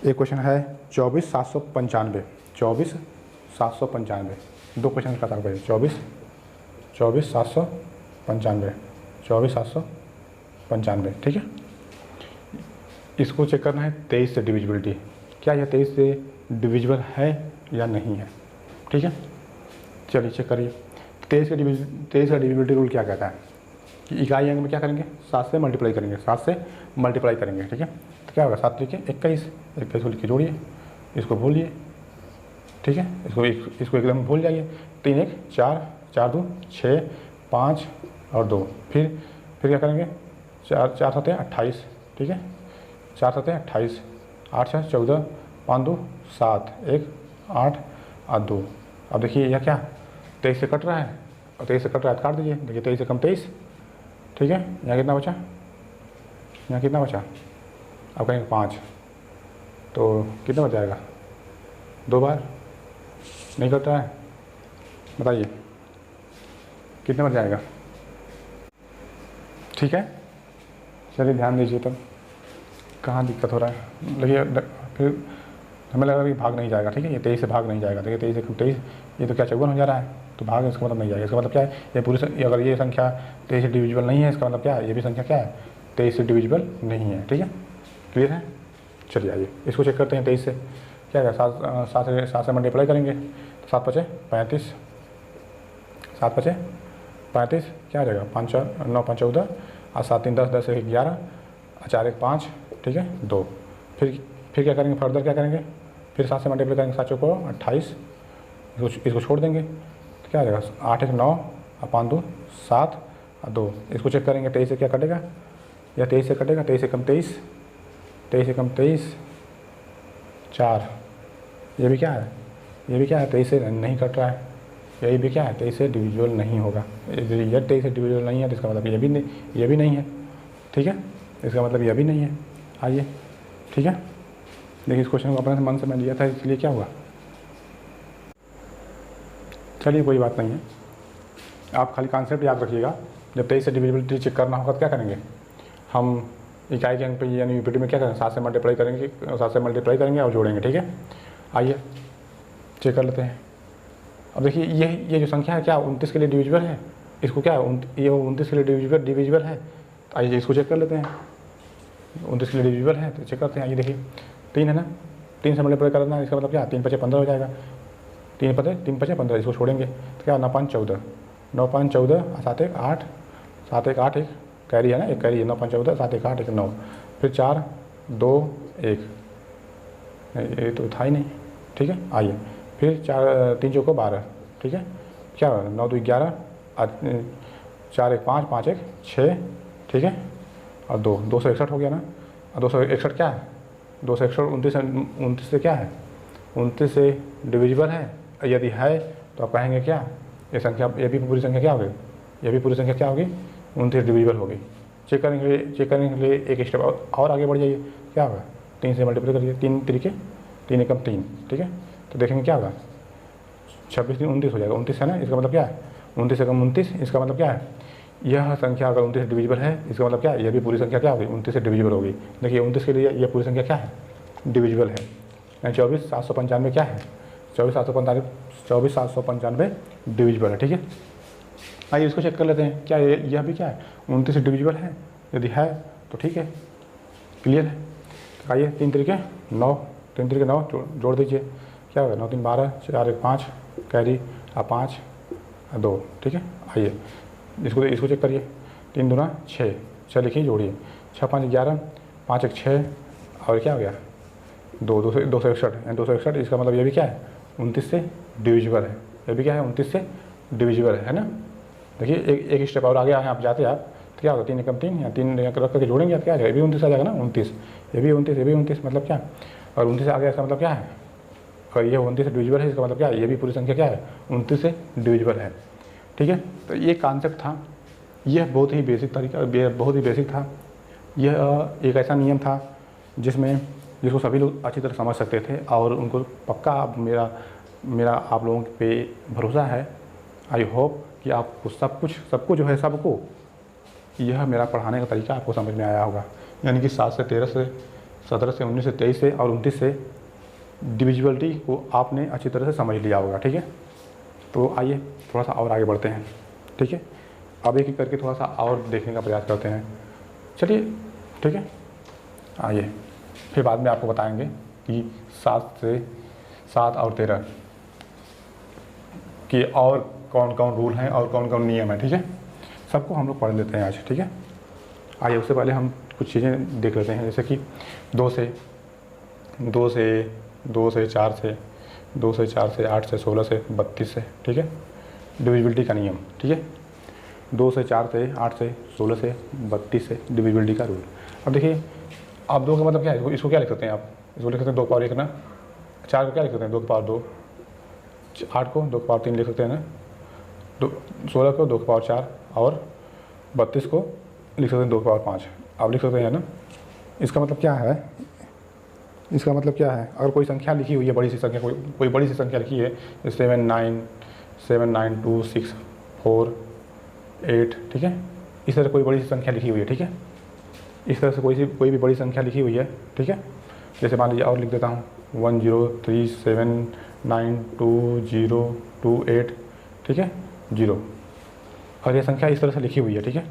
एक क्वेश्चन है 24,795, 24,795, दो क्वेश्चन का ताकत है। 24,795, 24,795, ठीक है। इसको चेक करना है 23 से डिविजिबिलिटी, क्या यह 23 से डिविजिबल है या नहीं है, ठीक है। चलिए चेक करिए। 23 का डिविजिबिलिटी रूल क्या कहता है कि इकाई अंक में क्या करेंगे, 7 से मल्टीप्लाई करेंगे, 7 से मल्टीप्लाई करेंगे, ठीक है। तो क्या होगा, 7 लिखे 21, 21 को लिख के जोड़िए, इसको भूलिए, ठीक है। इसको एकदम भूल जाइए। 3 1 4, 4 2 6, 5 और 2, फिर क्या करेंगे, 4 4 7 28, ठीक है, 4 7 28, 8 6 14, 5 2 7, 1 8 और 2। अब देखिए यह क्या 23 से कट रहा है, और 23 से कट रहा है तो काट दीजिए। देखिए 23 से कम 23, ठीक है। यहाँ कितना बचा, यहाँ कितना बचा, अब कहेंगे 5, तो कितना बच जाएगा, 2 बार नहीं कट रहा है, बताइए कितना बच जाएगा, ठीक है। चलिए ध्यान दीजिए तब कहाँ दिक्कत हो रहा है। देखिए फिर हमें लगा कि भाग नहीं जाएगा, ठीक है, ये 23 से भाग नहीं जाएगा। देखिए 23 से 23, ये तो क्या 54 हो जा रहा है, तो भाग इसका मतलब नहीं जाएगा। इसका मतलब क्या है, ये पूरी अगर ये संख्या 23 से डिविजिबल नहीं है, इसका मतलब क्या है, ये भी संख्या क्या है 23 से डिविजिबल नहीं है, ठीक है, क्लियर है। चलिए आइए इसको चेक करते हैं। 23 से क्या है, 7 से मल्टीप्लाई करेंगे तो 7 5 35, 7 5 35, क्या आ जाएगा 5 4 9 5 14 और 7 3 10, 10 1 11 और 4 1 5, ठीक है 2। फिर क्या करेंगे, फर्दर क्या करेंगे, फिर 7 से मल्टीप्लाई करेंगे, 7 को 28, इसको छोड़ देंगे तो क्या आ जाएगा 8 1 9 और 5 2 7 और 2। इसको चेक करेंगे 23 से क्या कटेगा, या 23 से कटेगा, 23 से कम 23, 23 से कम 23 4, ये भी क्या है, ये भी क्या है 23 से नहीं कट रहा है, यही भी क्या है 23 से डिविजिबल नहीं होगा। यह 23 से डिविजिबल नहीं है तो इसका मतलब ये भी नहीं है, ठीक है, इसका मतलब यह भी नहीं है। आइए ठीक है, देखिए इस क्वेश्चन को अपने मन से मैं लिया था, इसलिए क्या हुआ, चलिए कोई बात नहीं है। आप खाली कॉन्सेप्ट याद रखिएगा, जब 23 से डिविजिबिलिटी चेक करना होगा तो क्या करेंगे, हम इकाई के अंक पे यानी यूपीटी में क्या करेंगे, 7 से मल्टीप्लाई करेंगे, 7 से मल्टीप्लाई करेंगे और जोड़ेंगे, ठीक है। आइए चेक कर लेते हैं। अब देखिए ये जो संख्या है क्या 29 के लिए डिविजिबल है, इसको क्या है ये 29 के लिए डिविजिबल है। आइए इसको चेक कर लेते हैं, 29 के लिए डिविजिबल है तो चेक करते हैं। आइए देखिए 3 है ना, 3 से मल्टीप्लाई करना है, इसका मतलब क्या 3 5 15 हो जाएगा, 3 5 15, इसको छोड़ेंगे तो क्या 9 5 14, 9 5 14 7 1 8, 7 1 8 1 कैरी है ना, एक कैरी है, 9 5 14 7 1 8 1 9, फिर 4 2 1, ये तो था ही नहीं, ठीक है। आइए फिर 4 3 चौको 12, ठीक है, क्या 9 2 11 4 1 5 5 1 6, ठीक है, और 261 हो गया ना। और 261 क्या है, 261 29 से क्या है, 29 से डिविजिबल है। यदि है तो आप कहेंगे क्या, ये संख्या, ये भी पूरी संख्या क्या होगी, ये भी पूरी संख्या क्या होगी 29 डिविजिबल होगी। चेक करने के लिए एक स्टेप और आगे बढ़ जाइए, क्या होगा 3 से मल्टीप्लाई करिए, 3 तरीके 3 एकम 3, ठीक है, तो देखेंगे क्या होगा 26 3 29 हो जाएगा, 29 है ना, इसका मतलब क्या है 29 एकम 29, इसका मतलब क्या है यह संख्या अगर 29 से डिविजिबल है, इसका मतलब क्या है यह भी पूरी संख्या क्या होगी 29 से डिविजिबल होगी। देखिए 29 के लिए यह पूरी संख्या क्या है डिविजिबल है, 24,795 क्या है 24,795 डिविजिबल है, ठीक है। आइए इसको चेक कर लेते हैं, क्या यह भी क्या है 29 से डिविजिबल है, यदि है तो ठीक है, क्लियर है। आइए 3 तरीके 9, 3 तरीके 9 जोड़ दीजिए, क्या होगा 9 3 12 4 1 5 कैरी 5 2, ठीक है। आइए इसको चेक करिए, 3 दूना 6, 6 लिखिए जोड़िए, 6 5 11 5 1 6 और क्या हो गया 261, 261, इसका मतलब ये भी क्या है 29 से डिविजिबल है, ये भी क्या है 29 से डिविजिबल है ना। देखिए एक स्टेप और आगे आए आप जाते आप तो क्या होगा 3 एकम 3 या 3 रख करके जोड़ेंगे आप, क्या आ जाएगा, ये भी 29 आ जाएगा ना, 29, ये भी 29, ये भी 29, मतलब क्या, और 29 आ गया इसका मतलब क्या है अगर ये 29 से डिविजिबल है, इसका मतलब क्या है, ये भी पूरी संख्या क्या है, 29 से डिविजिबल है। ठीक है, तो ये कॉन्सेप्ट था, यह बहुत ही बेसिक तरीका, बहुत ही बेसिक था। यह एक ऐसा नियम था जिसको सभी लोग अच्छी तरह समझ सकते थे और उनको पक्का मेरा आप लोगों पे भरोसा है। आई होप कि आपको सबको जो है, सबको यह मेरा पढ़ाने का तरीका आपको समझ में आया होगा। यानी कि 7 से 13 से 17 से 19 से 23 से और 29 से डिविजिबिलिटी को आपने अच्छी तरह से समझ लिया होगा। ठीक है, तो आइए थोड़ा सा और आगे बढ़ते हैं। ठीक है, अब एक एक करके थोड़ा सा और देखने का प्रयास करते हैं। चलिए ठीक है, आइए फिर बाद में आपको बताएंगे कि 7 और 13 कि और कौन कौन रूल हैं और कौन कौन नियम है। ठीक है, सबको हम लोग पढ़ लेते हैं आज। ठीक है, आइए उससे पहले हम कुछ चीज़ें देख लेते हैं, जैसे कि 2 से 4 से 8 से 16 से 32 से। ठीक है, डिविजिबिलिटी का नियम। ठीक है, 2 से 4 से 8 से 16 से 32 से डिविजिबिलिटी का रूल। अब देखिए, आप 2 का मतलब क्या है, इसको क्या लिख सकते हैं आप, इसको लिख सकते हैं 2 पावर 1 ना, 4 को क्या लिख सकते हैं 2 की पावर 2, 8 को 2 की पावर 3 लिख सकते हैं ना, 16 को 2 की पावर 4 और 32 को लिख सकते हैं 2 की पावर 5। आप लिख सकते हैं ना। इसका मतलब क्या है, अगर कोई संख्या लिखी हुई है, बड़ी सी संख्या, कोई बड़ी सी संख्या लिखी है, 79264 ठीक है, इस तरह कोई बड़ी सी संख्या लिखी हुई है। ठीक है, इस तरह से कोई भी बड़ी संख्या लिखी हुई है। ठीक है, जैसे मान लीजिए और लिख देता हूँ 1037922028। ठीक है, 0। अगर यह संख्या इस तरह से लिखी हुई है, ठीक है,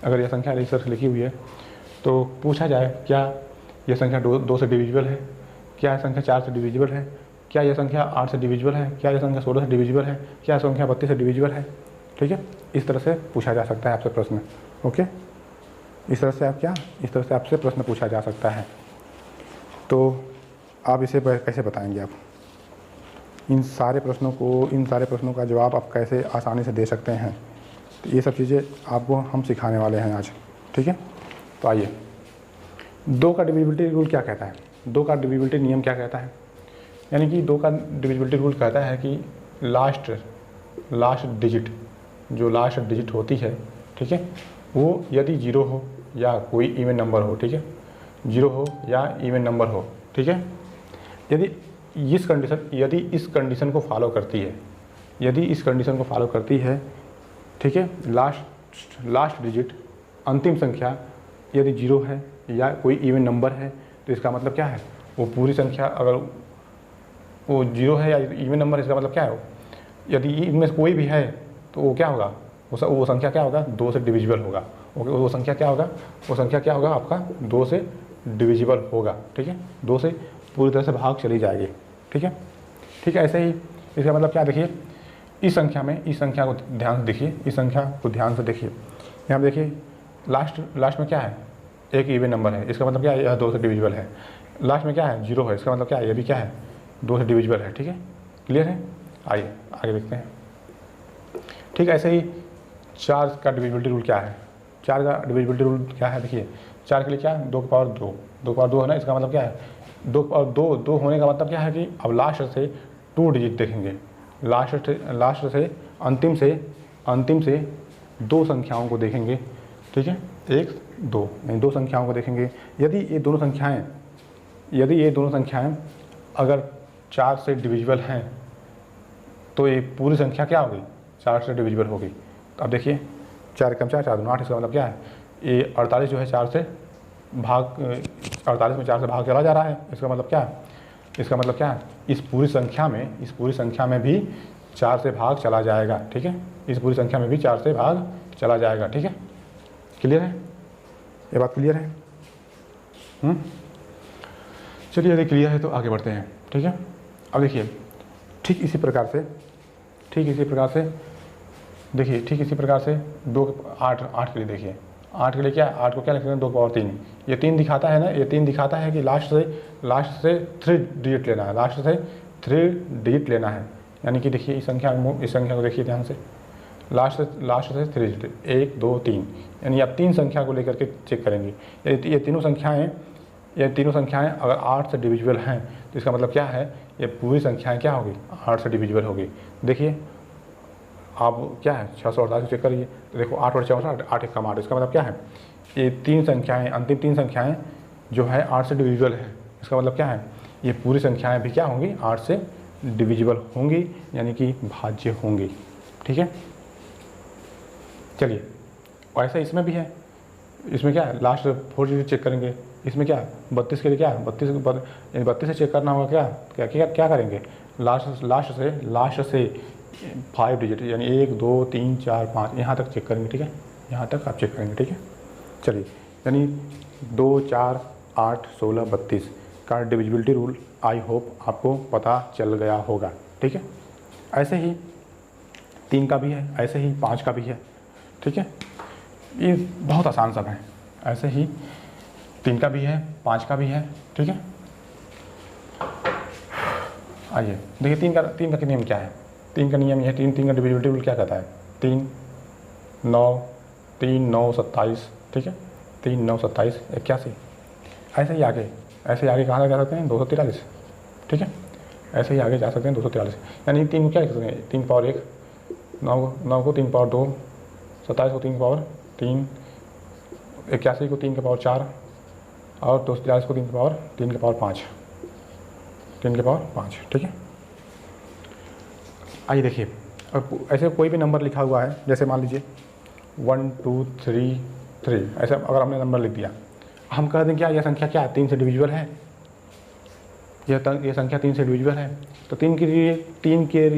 अगर यह संख्या इस तरह से लिखी हुई है तो पूछा जाए क्या यह संख्या 2 से डिविजिबल है, क्या यह संख्या 4 से डिविजिबल है, क्या यह संख्या 8 से डिविजिबल है, क्या यह संख्या 16 से डिविजिबल है, क्या संख्या 32 से डिविजिबल है। ठीक है, इस तरह से पूछा जा सकता है आपसे प्रश्न। ओके, इस तरह से आपसे प्रश्न पूछा जा सकता है। तो आप इसे कैसे बताएंगे, आप इन सारे प्रश्नों का जवाब आप कैसे आसानी से दे सकते हैं, तो ये सब चीज़ें आपको हम सिखाने वाले हैं आज। ठीक है, तो आइए 2 का डिविजिबिलिटी रूल क्या कहता है, 2 का डिविजिबिलिटी नियम क्या कहता है। यानी कि 2 का डिविजिबिलिटी रूल कहता है कि लास्ट डिजिट होती है, ठीक है, वो यदि 0 हो या कोई इवन नंबर हो। ठीक है, 0 हो या इवन नंबर हो। ठीक है, यदि इस कंडीशन को फॉलो करती है, ठीक है, लास्ट डिजिट अंतिम संख्या यदि 0 है या कोई इवन नंबर है, तो इसका मतलब क्या है, वो पूरी संख्या, अगर वो 0 है या इवन नंबर, इसका मतलब क्या है, यदि इनमें से कोई भी है तो वो क्या होगा, वो संख्या क्या होगा, 2 से डिविजिबल होगा। वो संख्या क्या होगा आपका 2 से डिविजिबल होगा। ठीक है, 2 से पूरी तरह से भाग चली जाएगी। ठीक है, ऐसे ही इसका मतलब क्या, देखिए इस संख्या को ध्यान से देखिए, यहाँ देखिए लास्ट में क्या है, एक इवन नंबर है, इसका मतलब क्या है, यह 2 से डिविजिबल है। लास्ट में क्या है, 0 है, इसका मतलब क्या है, यह भी क्या है, 2 से डिविजिबल है। ठीक है, क्लियर है, आइए आगे देखते हैं। ठीक है, ऐसे ही 4 का डिविजिबिलिटी रूल क्या है, 4 का डिविजिबिलिटी रूल क्या है, देखिए 4 के लिए क्या है, 2 की पावर 2 है ना, इसका मतलब क्या है, 2 की पावर 2 होने का मतलब क्या है कि अब लास्ट से 2 डिजिट देखेंगे, लास्ट से अंतिम से 2 संख्याओं को देखेंगे। ठीक है, 1 2 यानी 2 संख्याओं को देखेंगे। यदि ये दोनों संख्याएं अगर 4 से डिविजिबल हैं तो ये पूरी संख्या क्या होगी, 4 से डिविजिबल होगी। तो अब देखिए 4 कम 4 4 8, इसका मतलब क्या है, ये 48 जो है 48 में 4 से भाग चला जा रहा है। इसका मतलब क्या है, इस पूरी संख्या में भी 4 से भाग चला जाएगा। ठीक है, इस पूरी संख्या में भी 4 से भाग चला जाएगा। ठीक है, क्लियर है, ये बात क्लियर है। चलिए यदि क्लियर है तो आगे बढ़ते हैं। ठीक है, अब देखिए ठीक इसी प्रकार से देखिए 8 के लिए देखिए, 8 के लिए क्या, 8 को क्या लिख सकते हैं, 2 की पावर 3। ये 3 दिखाता है ना, ये 3 दिखाता है कि लास्ट से 3 डिजिट लेना है। यानी कि देखिए इस संख्या को देखिए ध्यान से, लास्ट से 3 डिजिट, 1 2 3, यानी आप 3 संख्या को लेकर के चेक करेंगे। ये तीनों संख्याएं ये तीनों संख्याएं अगर 8 से डिविजिबल हैं तो इसका मतलब क्या है, ये पूरी संख्याएं क्या होगी, 8 से डिविजिबल होगी। देखिए आप क्या है 648 को चेक करिए तो देखो 8 और 4 8 एक कम 8, इसका मतलब क्या है, ये तीन संख्याएं, अंतिम तीन संख्याएं जो है 8 से डिविजिबल है। इसका मतलब क्या है, ये पूरी संख्याएं भी क्या होंगी, 8 से डिविजिबल होंगी, यानी कि भाज्य होंगी। ठीक है, चलिए ऐसा इसमें भी है। इसमें क्या है, लास्ट 4 डिजिट चेक करेंगे। इसमें क्या 32 के लिए क्या 32 से चेक करना होगा, क्या क्या क्या करेंगे, लास्ट से 5 डिजिट यानी 1 2 3 4 5 यहाँ तक चेक करेंगे। ठीक है, यहाँ तक आप चेक करेंगे। ठीक है, चलिए यानी 2 4 8 16 32 का डिविजिबिलिटी रूल आई होप आपको पता चल गया होगा। ठीक है, ऐसे ही 3 का भी है, ऐसे ही 5 का भी है। ठीक है, ये बहुत आसान सब है। ऐसे ही 3 का भी है, 5 का भी है। ठीक है, आइए देखिए 3 का नियम क्या है। 3 का नियम यह है, 3 का डिविजिबिलिटी रूल क्या कहता है, 3 9 27। ठीक है, 3 9 27 81। ऐसे ही आगे कहाँ जा सकते हैं, 243। ठीक है, ऐसे ही आगे जा सकते हैं 243। यानी 3 को क्या लिख सकते हैं, 3 पावर 1, 9 को 3 पावर 2, 27 को 3 पावर 3, 81 को 3 के पावर 4 और 243 को 3 के पावर 5। ठीक है, आइए देखिए अब ऐसे कोई भी नंबर लिखा हुआ है, जैसे मान लीजिए 1 2 3 3, ऐसा अगर हमने नंबर लिख दिया, हम कह दें क्या यह संख्या क्या 3 से डिविजिबल है, यह संख्या 3 से डिविजिबल है। तो 3 के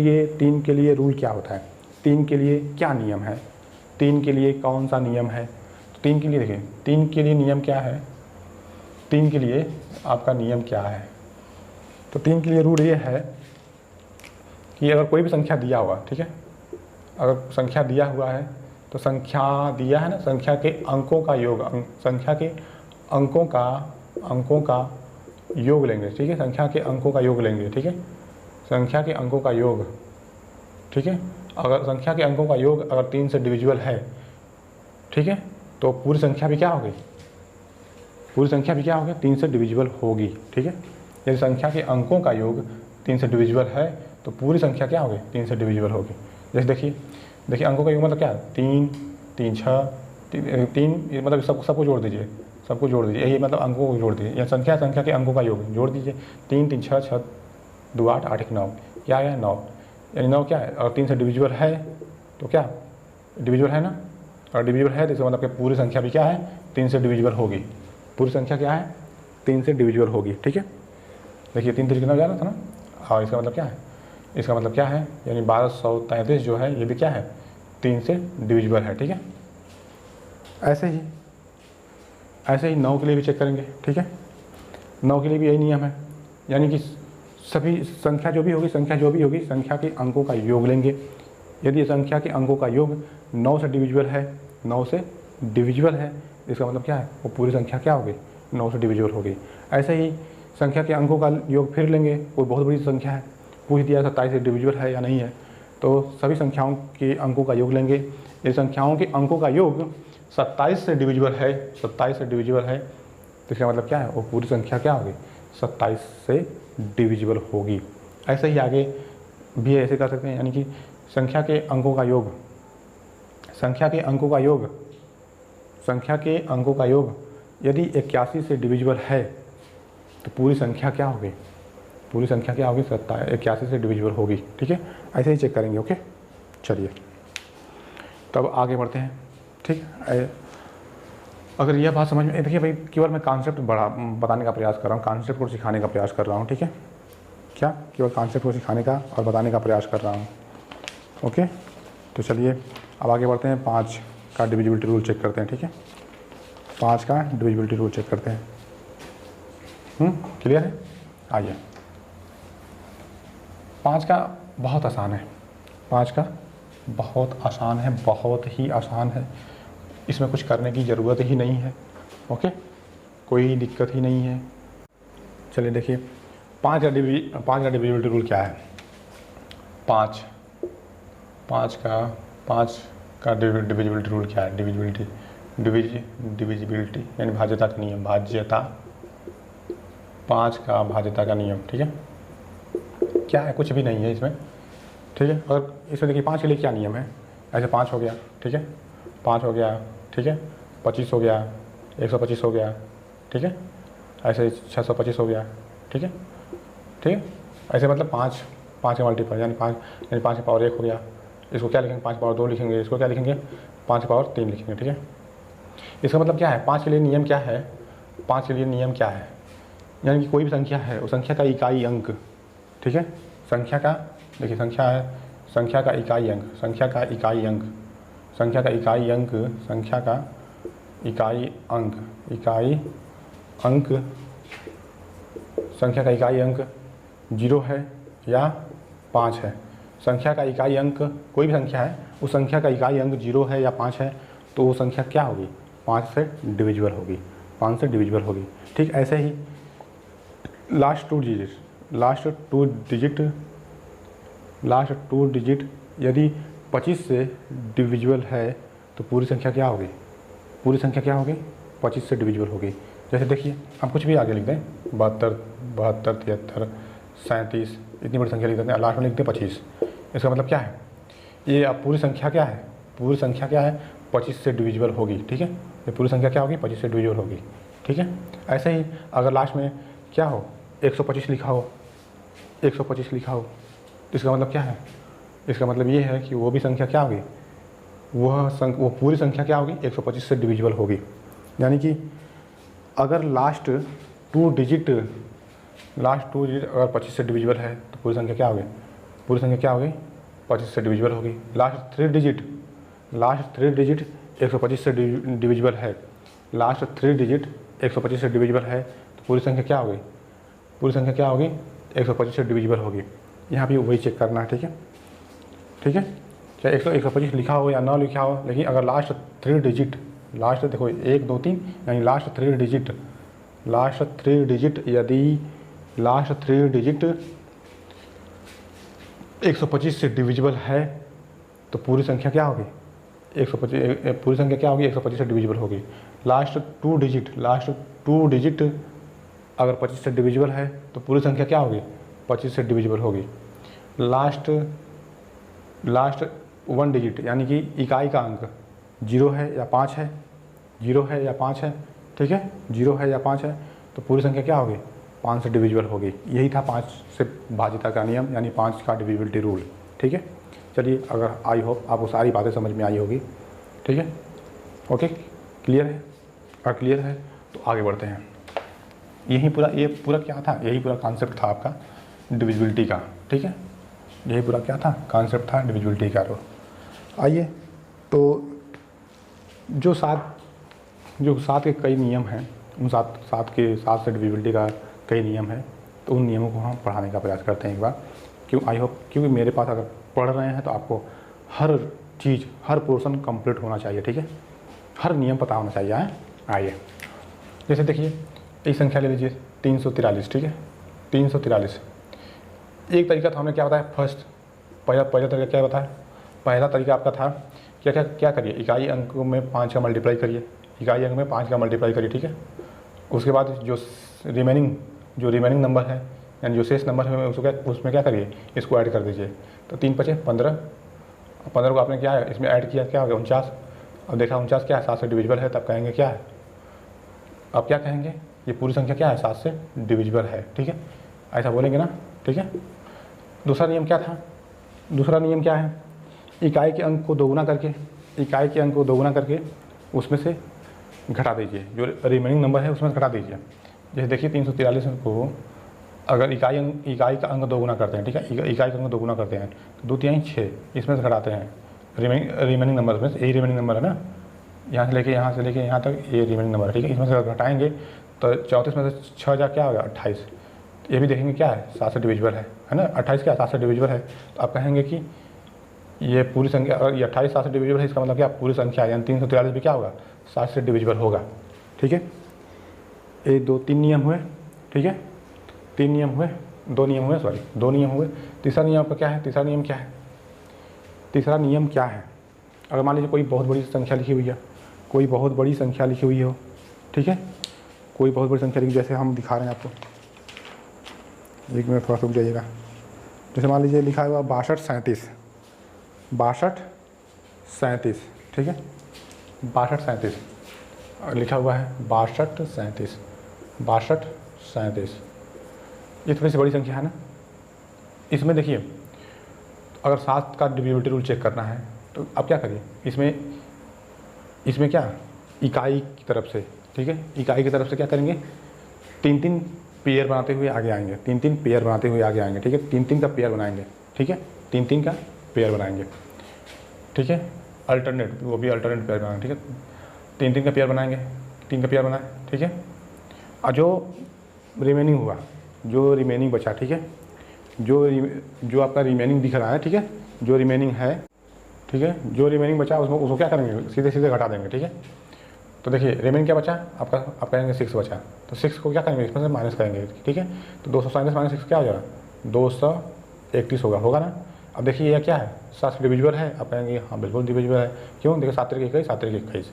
लिए रूल क्या होता है, 3 के लिए क्या नियम है, 3 के लिए कौन सा नियम है। तो 3 के लिए देखिए, 3 के लिए नियम क्या है, 3 के लिए आपका नियम क्या है। तो 3 के लिए रूल ये है कि अगर कोई भी संख्या दिया हुआ, ठीक है, अगर संख्या दिया हुआ है तो संख्या दिया है ना, संख्या के अंकों का योग, संख्या के अंकों का योग लेंगे। ठीक है, संख्या के अंकों का योग लेंगे। ठीक है, संख्या के अंकों का योग। ठीक है, अगर संख्या के अंकों का योग अगर 3 से डिविजिबल है, ठीक है, तो पूरी संख्या भी क्या होगी, 3 से डिविजिबल होगी। ठीक है, यदि संख्या के अंकों का योग 3 से डिविजिबल है तो पूरी संख्या क्या होगी, 3 से डिविजिबल होगी। जैसे देखिए अंकों का योग मतलब क्या, 3 3 6 3 मतलब सबको जोड़ दीजिए, यही मतलब अंकों को जोड़ दीजिए, या संख्या के अंकों का योग जोड़ दीजिए। 3 3 6 6 2 8 8 1 9, क्या है 9, यानी 9 क्या है, और 3 से डिविजिबल है तो क्या डिविजिबल है ना, और डिविजिबल है तो इसका मतलब कि पूरी संख्या भी क्या है, 3 से डिविजिबल होगी। पूरी संख्या क्या है, 3 से डिविजिबल होगी। ठीक है, देखिए 3 3 कितना जा रहा था ना, और इसका मतलब क्या है, यानी 1233 जो है ये भी क्या है, 3 से डिविजिबल है। ठीक है, ऐसे ही 9 के लिए भी चेक करेंगे। ठीक है, 9 के लिए भी यही नियम है, यानी कि सभी संख्या जो भी होगी संख्या के अंकों का योग लेंगे। यदि संख्या के अंकों का योग 9 से डिविजिबल है, इसका मतलब क्या है, वो पूरी संख्या क्या होगी, 9 से डिविजिबल होगी। ऐसे ही संख्या के अंकों का योग फिर लेंगे, कोई बहुत बड़ी संख्या है, पूछ दिया 27 से डिविजिबल है या नहीं है, तो सभी संख्याओं के अंकों का योग लेंगे। यदि संख्याओं के अंकों का योग 27 से डिविजिबल है, तो इसका मतलब क्या है, वो पूरी संख्या क्या होगी, 27 से डिविजिबल होगी। ऐसे ही आगे भी ऐसे कर सकते हैं, यानी कि संख्या के अंकों का योग यदि 81 से डिविजिबल है तो पूरी संख्या क्या होगी, 81 से डिविजिबल होगी। ठीक है, ऐसे ही चेक करेंगे। ओके, चलिए तब आगे बढ़ते हैं। ठीक है, अगर यह बात समझ में, देखिए भाई केवल मैं कॉन्सेप्ट बताने का प्रयास कर रहा हूँ, कॉन्सेप्ट को सिखाने का प्रयास कर रहा हूँ। ठीक है, क्या केवल कॉन्सेप्ट को सिखाने का और बताने का प्रयास कर रहा हूँ। ओके, तो चलिए अब आगे बढ़ते हैं, 5 का डिविजिबिलिटी रूल चेक करते हैं। ठीक है, 5 का डिविजिबिलिटी रूल चेक करते हैं। क्लियर है, आइए 5 का बहुत आसान है, बहुत ही आसान है, इसमें कुछ करने की ज़रूरत ही नहीं है। ओके, कोई दिक्कत ही नहीं है। चलिए देखिए 5 का डिविजिबिलिटी रूल क्या है। 5 का डिविजिबिलिटी रूल क्या है, डिविजिबिलिटी यानी भाज्यता का नियम, 5 का भाज्यता का नियम, ठीक है। क्या है, कुछ भी नहीं है इसमें, ठीक है। और इसमें देखिए 5 के लिए क्या नियम है, ऐसे 5 हो गया, ठीक है, 5 हो गया, ठीक है, 25 हो गया, 125 हो गया, ठीक है, ऐसे 625 हो गया, ठीक है, ठीक है। ऐसे मतलब 5 का मल्टीपल यानी 5 की पावर 1 हो गया। इसको क्या लिखेंगे, 5 की पावर 2 लिखेंगे, इसको क्या लिखेंगे, 5 की पावर 3 लिखेंगे, ठीक है। इसका मतलब क्या है, 5 के लिए नियम क्या है, 5 के लिए नियम क्या है, यानी कि कोई भी संख्या है उस संख्या का इकाई अंक, ठीक है, संख्या का, देखिए संख्या है, संख्या का इकाई अंक, संख्या का इकाई अंक, संख्या का इकाई अंक, संख्या का इकाई अंक, इकाई अंक, संख्या का इकाई अंक 0 है या 5 है। संख्या का इकाई अंक कोई भी संख्या है, उस संख्या का इकाई अंक 0 है या 5 है, तो वो संख्या क्या होगी, 5 से डिविजिबल होगी, 5 से डिविजिबल होगी, ठीक। ऐसे ही लास्ट टू डिजिट यदि 25 से डिविजिबल है तो पूरी संख्या क्या होगी, पूरी संख्या क्या होगी, 25 से डिविजिबल होगी। जैसे देखिए हम कुछ भी आगे लिख दें, 72, 73, 37, इतनी बड़ी संख्या लिख देते हैं, लास्ट में लिखते हैं 25। इसका मतलब क्या है, ये अब पूरी संख्या क्या है, पूरी संख्या क्या है, 25 से डिविजिबल होगी, ठीक है। ये पूरी संख्या क्या होगी, 25 से डिविजिबल होगी, ठीक है। ऐसे ही अगर लास्ट में क्या हो, 125 लिखा हो, 125 लिखा हो, तो इसका मतलब क्या है, इसका मतलब ये है कि वो भी संख्या क्या होगी, वो पूरी संख्या क्या होगी, 125 से डिविजिबल होगी। यानी कि अगर लास्ट टू डिजिट अगर 25 से डिविजिबल है तो पूरी संख्या क्या होगी, पूरी संख्या क्या होगी, 25 से डिविजिबल होगी। लास्ट थ्री डिजिट 125 से डिविजिबल है, लास्ट 3 डिजिट 125 से डिविजिबल है, तो पूरी संख्या क्या होगी, पूरी संख्या क्या होगी, 125 से डिविजिबल होगी। यहाँ भी वही चेक करना है, ठीक है, ठीक है। चाहे 125 लिखा हो या ना लिखा हो, लेकिन अगर लास्ट 3 डिजिट, लास्ट देखो 1 2 3 यानी लास्ट 3 डिजिट यदि लास्ट 3 डिजिट 125 से डिविजिबल है तो पूरी संख्या क्या होगी, 125, पूरी संख्या क्या होगी, 125 से डिविजिबल होगी। लास्ट टू डिजिट अगर 25 से डिविजिबल है तो पूरी संख्या क्या होगी, 25 से डिविजिबल होगी। लास्ट 1 डिजिट यानी कि इकाई का अंक 0 है या 5 है, 0 है या 5 है, ठीक है, 0 है या 5 है, तो पूरी संख्या क्या होगी, 5 से डिविजिबल होगी। यही था 5 से भाज्यता का नियम, यानी 5 का डिविजिबिलिटी रूल, ठीक है। चलिए, अगर आई होप आपको सारी बातें समझ में आई होगी, ठीक है, ओके, क्लियर है। अगर क्लियर है तो आगे बढ़ते हैं। ये पूरा क्या था, यही पूरा कॉन्सेप्ट था आपका डिविजिबिलिटी का, ठीक है। यही पूरा क्या था, कॉन्सेप्ट था डिविजिबिलिटी का। तो आइए, तो जो सात के कई नियम हैं, उन सात से डिविजिबिलिटी का कई नियम हैं, तो उन नियमों को हम पढ़ाने का प्रयास करते हैं एक बार। आई होप क्योंकि मेरे पास अगर पढ़ रहे हैं तो आपको हर चीज़, हर पोर्शन कंप्लीट होना चाहिए, ठीक है, हर नियम पता होना चाहिए। आइए, जैसे देखिए एक संख्या ले लीजिए 343, ठीक है, 343। एक तरीका था, हमने क्या बताया, पहला तरीका क्या बताया, पहला तरीका आपका था क्या करिए, इकाई अंक में 5 का मल्टीप्लाई करिए, इकाई अंक में 5 का मल्टीप्लाई करिए, ठीक है। उसके बाद जो रिमेनिंग नंबर है, यानी जो शेष नंबर है उसमें क्या करिए, इसको ऐड कर दीजिए। तो 3 × 5 = 15, 15 को आपने क्या है इसमें ऐड किया, क्या हो गया 49। अब देखा 49 क्या है, 7 से डिविजिबल है, तब कहेंगे क्या है, अब क्या कहेंगे, ये पूरी संख्या क्या है, 7 से डिविजिबल है, ठीक है, ऐसा बोलेंगे ना, ठीक है। दूसरा नियम क्या था, दूसरा नियम क्या है, इकाई के अंक को दोगुना करके उसमें से घटा दीजिए, जो रिमेनिंग नंबर है उसमें से घटा दीजिए। जैसे देखिए 343 को अगर इकाई का अंक दोगुना करते हैं, ठीक है, इकाई का अंक दोगुना करते हैं, 2 3 6, इसमें से घटाते हैं रिमेनिंग नंबर में से, यही रिमेनिंग नंबर है ना, यहाँ से लेके यहाँ तक ये रिमेनिंग नंबर है, ठीक है। इसमें से घटाएंगे तो 34 में से 6 जा क्या होगा 28। ये भी देखेंगे क्या है, 7 से डिविजिबल है ना, 28 क्या 7 से डिविजिबल है, तो आप कहेंगे कि ये पूरी संख्या, अगर ये 28 7 से डिविजिबल है, इसका मतलब क्या, पूरी संख्या यानी 343 भी क्या होगा, 7 से डिविजिबल होगा, ठीक है। 1 2 3 नियम हुए, ठीक है, 2 नियम हुए। तीसरा नियम आपका क्या है, तीसरा नियम क्या है, अगर मान लीजिए कोई बहुत बड़ी संख्या लिखी हुई है, कोई बहुत बड़ी संख्या लिखी हुई हो, ठीक है, कोई बहुत बड़ी संख्या लिखी, जैसे हम दिखा रहे हैं आपको, एक मिनट थोड़ा रुक जाइएगा। जैसे मान लीजिए लिखा हुआ 62 37, ठीक है, 62 37 लिखा हुआ है 62 37। ये थोड़ी सी बड़ी संख्या है ना। इसमें देखिए अगर 7 का डिविजिबिलिटी रूल चेक करना है तो अब क्या करिए, इसमें क्या इकाई की तरफ से, ठीक है, इकाई की तरफ से क्या करेंगे, 3 पेयर बनाते हुए आगे आएंगे, 3 पेयर बनाते हुए आगे आएंगे, ठीक है, 3 का पेयर बनाएंगे, ठीक है, 3 का पेयर बनाएंगे, ठीक है, अल्टरनेट, वो भी अल्टरनेट पेयर बनाएंगे, ठीक है, 3 का पेयर बनाएंगे, 3 का पेयर बनाए, ठीक है। और जो रिमेनिंग हुआ, जो रिमेनिंग बचा, ठीक है, जो आपका रिमेनिंग दिख रहा है, ठीक है, जो रिमेनिंग है, ठीक है, जो रिमेनिंग बचा उसको क्या करेंगे, सीधे घटा देंगे, ठीक है। तो देखिए रिमेनिंग क्या बचा आपका, आप कहेंगे 6 बचा, तो 6 को क्या करेंगे, इसमें से माइनस करेंगे, ठीक है। तो 237 माइनस 6 क्या हो जाएगा, 231 होगा ना। अब देखिए यह क्या है, 7 से डिविजिबल है, आप कहेंगे हाँ बिल्कुल डिविजिबल है, क्यों, देखिए 7 3 21, 7 3 21,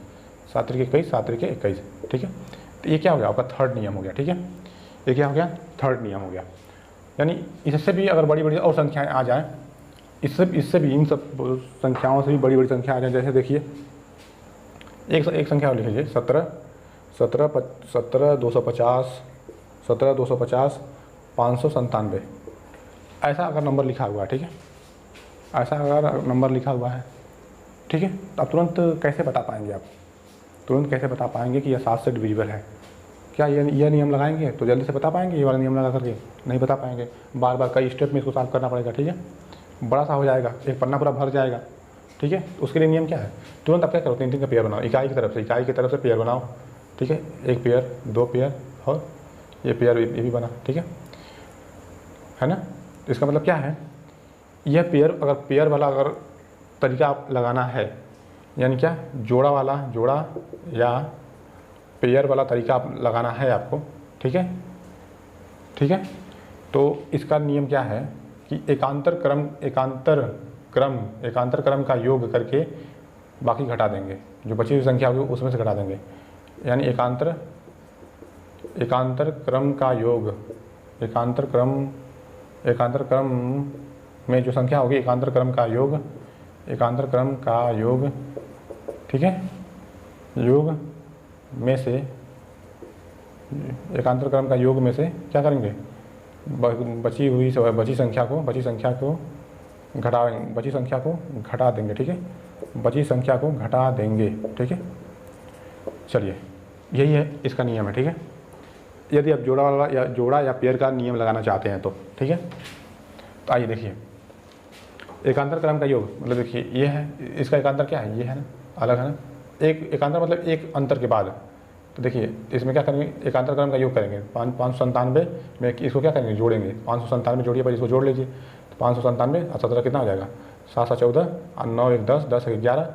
7 3 21, 7 3 21, ठीक है। तो ये क्या हो गया आपका थर्ड नियम हो गया, ठीक है, ये क्या हो गया, थर्ड नियम हो गया। यानी इससे भी अगर बड़ी बड़ी और संख्याएँ आ जाएँ, इससे भी इन सब संख्याओं से भी बड़ी बड़ी संख्या आ जाए, जैसे देखिए एक संख्या और लिख लीजिए 17 250 597, ऐसा अगर नंबर लिखा हुआ है, ठीक है, ऐसा अगर नंबर लिखा हुआ है, ठीक है, तो आप तुरंत कैसे बता पाएंगे, आप तुरंत कैसे बता पाएंगे कि यह 7 से डिविजिबल है। क्या यह नियम लगाएंगे तो जल्दी से बता पाएंगे, ये वाला नियम लगा करके नहीं बता पाएंगे, बार बार कई स्टेप में इसको सॉल्व करना पड़ेगा, ठीक है, बड़ा सा हो जाएगा, एक पन्ना पूरा भर जाएगा, ठीक है। उसके लिए नियम क्या है, तुरंत आप क्या करो, 3 का पेयर बनाओ, इकाई की तरफ से पेयर बनाओ, ठीक है, 1 पेयर 2 पेयर और ये पेयर ये भी बना, ठीक है ना। तो इसका मतलब क्या है, यह पेयर वाला अगर तरीका आप लगाना है, यानी क्या जोड़ा या पेयर वाला तरीका आप लगाना है आपको, ठीक है, तो इसका नियम क्या है कि एकांतर क्रम का योग करके बाकी घटा देंगे, जो बची हुई संख्या होगी उसमें से घटा देंगे। यानी एकांतर क्रम में जो संख्या होगी, एकांतर क्रम का योग, ठीक है, योग में से एकांतर क्रम का योग में से क्या करेंगे, बची संख्या को घटा देंगे, ठीक है, बची संख्या को घटा देंगे, ठीक है। चलिए यही है इसका नियम है, ठीक है। यदि आप जोड़ा या पेयर का नियम लगाना चाहते हैं तो, ठीक है, तो आइए देखिए एकांतर क्रम का योग, मतलब देखिए ये है, इसका एकांतर क्या है, ये है ना, अलग है ना, एक एकांतर मतलब एक अंतर के बाद। तो देखिए इसमें क्या करेंगे, एकांतर क्रम का योग करेंगे, 597 में इसको क्या करेंगे, जोड़ेंगे, 597 जोड़िए, पर इसको जोड़ लीजिए, तो 597 और 17 कितना हो जाएगा, 7 7 14 और 9 1 10 10 1 11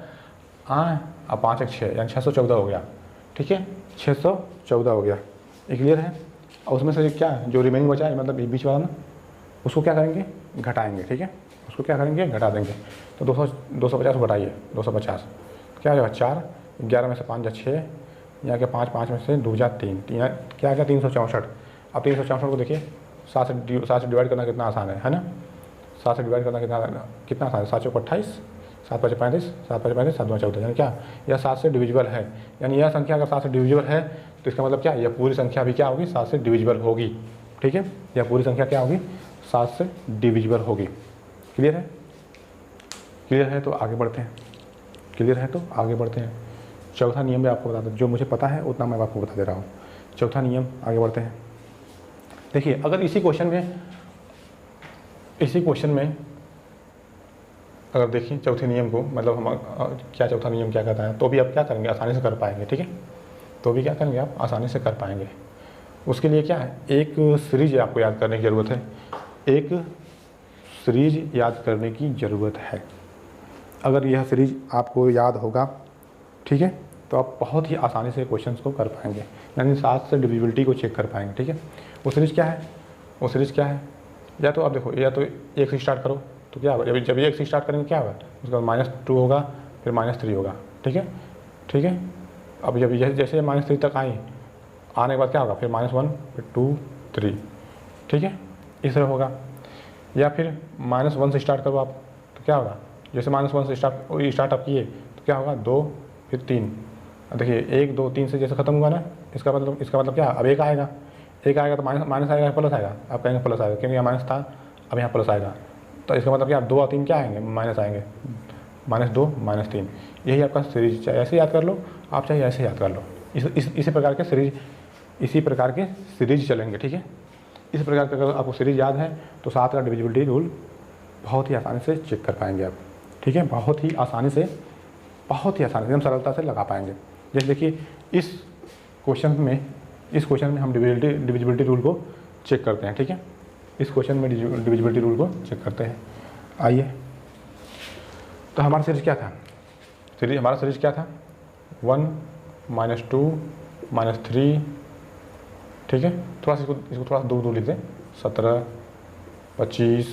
और 5 1 6, यानी 614 हो गया, ठीक है, 614 हो गया, ये क्लियर है। और उसमें से क्या जो रिमेनिंग बचा है, मतलब बीच वाला ना, उसको क्या करेंगे, घटाएंगे, ठीक है, उसको क्या करेंगे, घटा देंगे। तो 250 घटाइए, 250 क्या हो जाएगा, 4, 11 में से 5 जा 6, यहाँ के 5 5 में से 2 जा 3, क्या 364। अब 364 को देखिए 7 से डिवाइड करना कितना आसान है ना, 7 से डिवाइड करना कितना आसान है, 7 चौक 28, 7 5 35, 7 5 35, 7 2 14, यानी क्या, यह 7 से डिविजिबल है। यानी यह संख्या अगर 7 से डिविजिबल है तो इसका मतलब क्या, यह पूरी संख्या भी क्या होगी, 7 से डिविजिबल होगी, ठीक है, यह पूरी संख्या क्या होगी, 7 से डिविजिबल होगी। क्लियर है तो आगे बढ़ते हैं, चौथा नियम मैं आपको बता दूँ, जो मुझे पता है उतना मैं आपको बता दे रहा हूँ। चौथा नियम, आगे बढ़ते हैं। देखिए अगर इसी क्वेश्चन में अगर देखिए चौथे नियम को, मतलब हम क्या चौथा नियम क्या कहता है, तो भी आप क्या करेंगे, आसानी से कर पाएंगे, ठीक है, तो भी क्या करेंगे आप आसानी से कर पाएंगे। उसके लिए क्या है, एक सीरीज आपको याद करने की ज़रूरत है, एक सीरीज याद करने की ज़रूरत है। अगर यह सीरीज आपको याद होगा, ठीक है, तो आप बहुत ही आसानी से क्वेश्चंस को कर पाएंगे, यानी 7 से डिविजिबिलिटी को चेक कर पाएंगे, ठीक है। वो सीरीज क्या है, या तो आप देखो, या तो 1 से स्टार्ट करो तो क्या होगा, जब 1 से स्टार्ट करेंगे क्या होगा, उसके बाद -2 होगा, फिर -3 होगा, ठीक है। अब जब जैसे -3 तक आने के बाद क्या होगा, फिर -1 फिर 2 3, ठीक है। इस तरह होगा। या फिर -1 से स्टार्ट करो आप, तो क्या होगा, जैसे -1 से स्टार्ट आप किए तो क्या होगा, 2 फिर 3। देखिए 1 2 3 से जैसे ख़त्म हुआ ना, इसका मतलब क्या, अब एक आएगा तो माइनस आएगा, प्लस आएगा, आप कहेंगे प्लस आएगा क्योंकि यहाँ माइनस था, अब यहाँ प्लस आएगा। तो इसका मतलब क्या, 2 और 3 क्या आएंगे, माइनस आएंगे, -2 -3। यही आपका सीरीज, चाहे ऐसे याद कर लो आप, चाहे ऐसे याद कर लो। इसी प्रकार के सीरीज चलेंगे, ठीक है। इस प्रकार का अगर आपको सीरीज याद है तो 7 का डिविजिबिलिटी रूल बहुत ही आसानी से चेक कर पाएंगे आप, ठीक है। बहुत ही आसानी से एकदम सरलता से लगा पाएंगे। जैसे देखिए इस क्वेश्चन में हम डिविजिबिलिटी रूल को चेक करते हैं, ठीक है। इस क्वेश्चन में डिविजिबिलिटी रूल को चेक करते हैं। आइए, तो हमारा सीरीज क्या था, 1 -2 -3, ठीक है। थोड़ा सा इसको थोड़ा दूर लिख दें, 17 25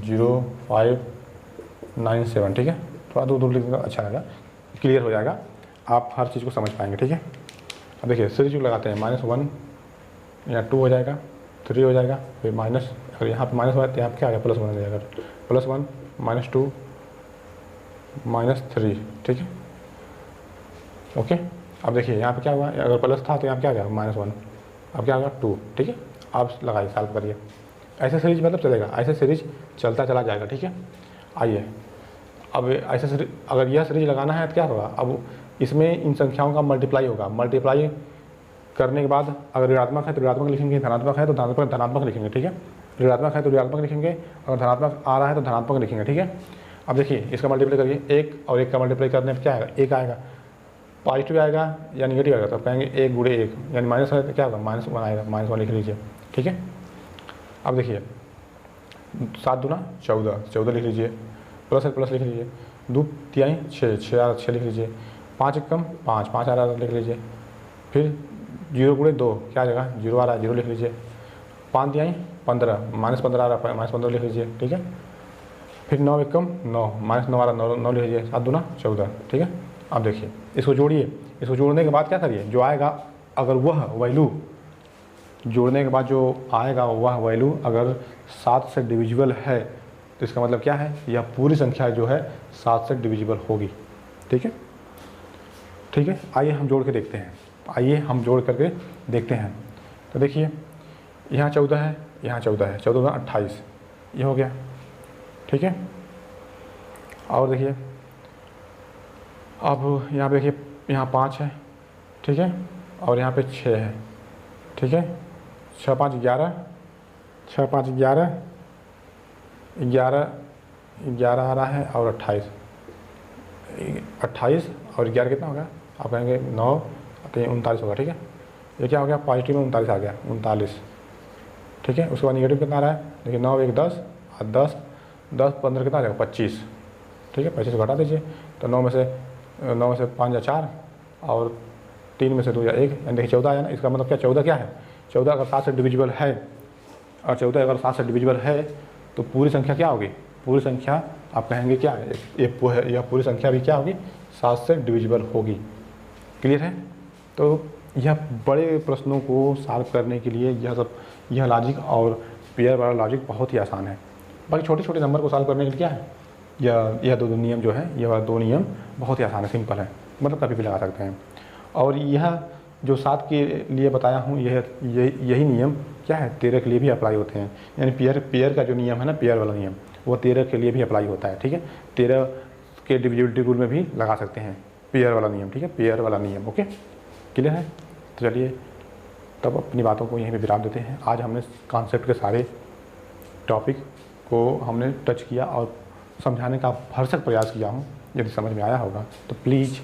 0 5 9 7, ठीक है। थोड़ा दूर लिखने का अच्छा रहेगा, क्लियर हो जाएगा, आप हर चीज़ को समझ पाएंगे, ठीक है। अब देखिए सीरीज को लगाते हैं, -1 या 2 हो जाएगा, 3 हो जाएगा, फिर माइनस, अगर यहाँ पर माइनस हो जाए तो यहाँ क्या आ जाएगा, +1 हो जाएगा, +1 -2 -3, ठीक है, ओके। अब देखिए यहाँ पे क्या हुआ, अगर प्लस था तो यहाँ क्या आ गया, -1, अब क्या होगा 2, ठीक है। आप लगाइए, सॉल्व करिए, ऐसे सीरीज मतलब चलेगा, ऐसे सीरीज चलता चला जाएगा, ठीक है। आइए, अब ऐसे सीरीज, अगर यह सीरीज लगाना है तो क्या होगा, अब इसमें इन संख्याओं का मल्टीप्लाई होगा। मल्टीप्लाई करने के बाद अगर ऋणात्मक है तो ऋणात्मक लिखेंगे, धनात्मक है तो धनात्मक लिखेंगे, ठीक है। ऋणात्मक है तो ऋणात्मक लिखेंगे, और धनात्मक आ रहा है तो धनात्मक लिखेंगे, ठीक है। अब देखिए इसका मल्टीप्लाई करिए, 1 और 1 का मल्टीप्लाई करने पर क्या आएगा, 1 आएगा। पॉजिटिव आएगा या निगेटिव आएगा तो आप कहेंगे 1 × 1, यानी माइनस है तो क्या होगा, -1 आएगा, -1 लिख लीजिए, ठीक है। अब देखिए 7 दूना 14 लिख लीजिए, प्लस है प्लस लिख लीजिए, 2 तिहाई 6 लिख लीजिए, 5 एकम 5 आ रहा है लिख लीजिए, फिर 0 × 2 क्या आ जाएगा, 0 आ रहा है, 0 लिख लीजिए, 5 तिहाई 15 -15 आ रहा है, -15 लिख लीजिए, ठीक है। फिर 9 एकम 9 -9 आ रहा है, 9 लिख लीजिए, 7 दूना 14, ठीक है। अब देखिए इसको जोड़िए, इसको जोड़ने के बाद क्या करिए, जो आएगा अगर वह वैल्यू, जोड़ने के बाद जो आएगा वह वैल्यू अगर 7 से डिविजिबल है तो इसका मतलब क्या है, यह पूरी संख्या जो है 7 से डिविजिबल होगी, ठीक है, ठीक है। आइए हम जोड़ के देखते हैं, जोड़ करके देखते हैं। तो देखिए यहाँ 14 है, यहाँ 14 है, 14 × 28, ये हो गया, ठीक है। और देखिए अब यहाँ पे देखिए, यहाँ 5 है, ठीक है, और यहाँ पे 6 है, ठीक है। 6 5 11, 6 5 11 आ रहा है, और 28 और 11 कितना होगा, आप कहेंगे 9, तो 39 होगा, ठीक है। ये क्या हो गया, पॉजिटिव में 39 आ गया, 39, ठीक है। उसके बाद निगेटिव कितना आ रहा है, देखिए 9 1 10 और 10 15 कितना आ जाएगा, 25, ठीक है। 25 को घटा दीजिए, तो 9 में से 5 या 4 और 3 में से 2 या 1, यानी देखिए 14 आया ना। इसका मतलब क्या, 14 क्या है, 14 अगर 7 से डिविजिबल है, और 14 अगर 7 से डिविजिबल है तो पूरी संख्या क्या होगी, पूरी संख्या आप कहेंगे क्या है, यह पूरी संख्या भी क्या होगी, 7 से डिविजिबल होगी। क्लियर है। तो यह बड़े प्रश्नों को सॉल्व करने के लिए यह लॉजिक और पेयर वाला लॉजिक बहुत ही आसान है। बाकी छोटे छोटे नंबर को सॉल्व करने के लिए क्या है, यह दो नियम जो है, यह 2 नियम बहुत ही आसान है, सिंपल है, मतलब कभी भी लगा सकते हैं। और यह जो 7 के लिए बताया हूँ, यही नियम क्या है, 13 के लिए भी अप्लाई होते हैं। यानी पेयर का जो नियम है ना, पेयर वाला नियम, वो 13 के लिए भी अप्लाई होता है, ठीक है। 13 के डिविजिबिलिटी रूल में भी लगा सकते हैं पेयर वाला नियम, ठीक है, पेयर वाला नियम, ओके। क्लियर है। तो चलिए तब अपनी बातों को यहीं पे विराम देते हैं। आज हमने कॉन्सेप्ट के सारे टॉपिक को हमने टच किया और समझाने का भरसक प्रयास किया हूँ। यदि समझ में आया होगा तो प्लीज़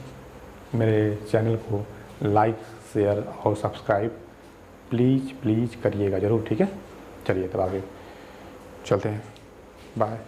मेरे चैनल को लाइक, शेयर और सब्सक्राइब प्लीज़ करिएगा ज़रूर, ठीक है। चलिए तब आगे चलते हैं, बाय।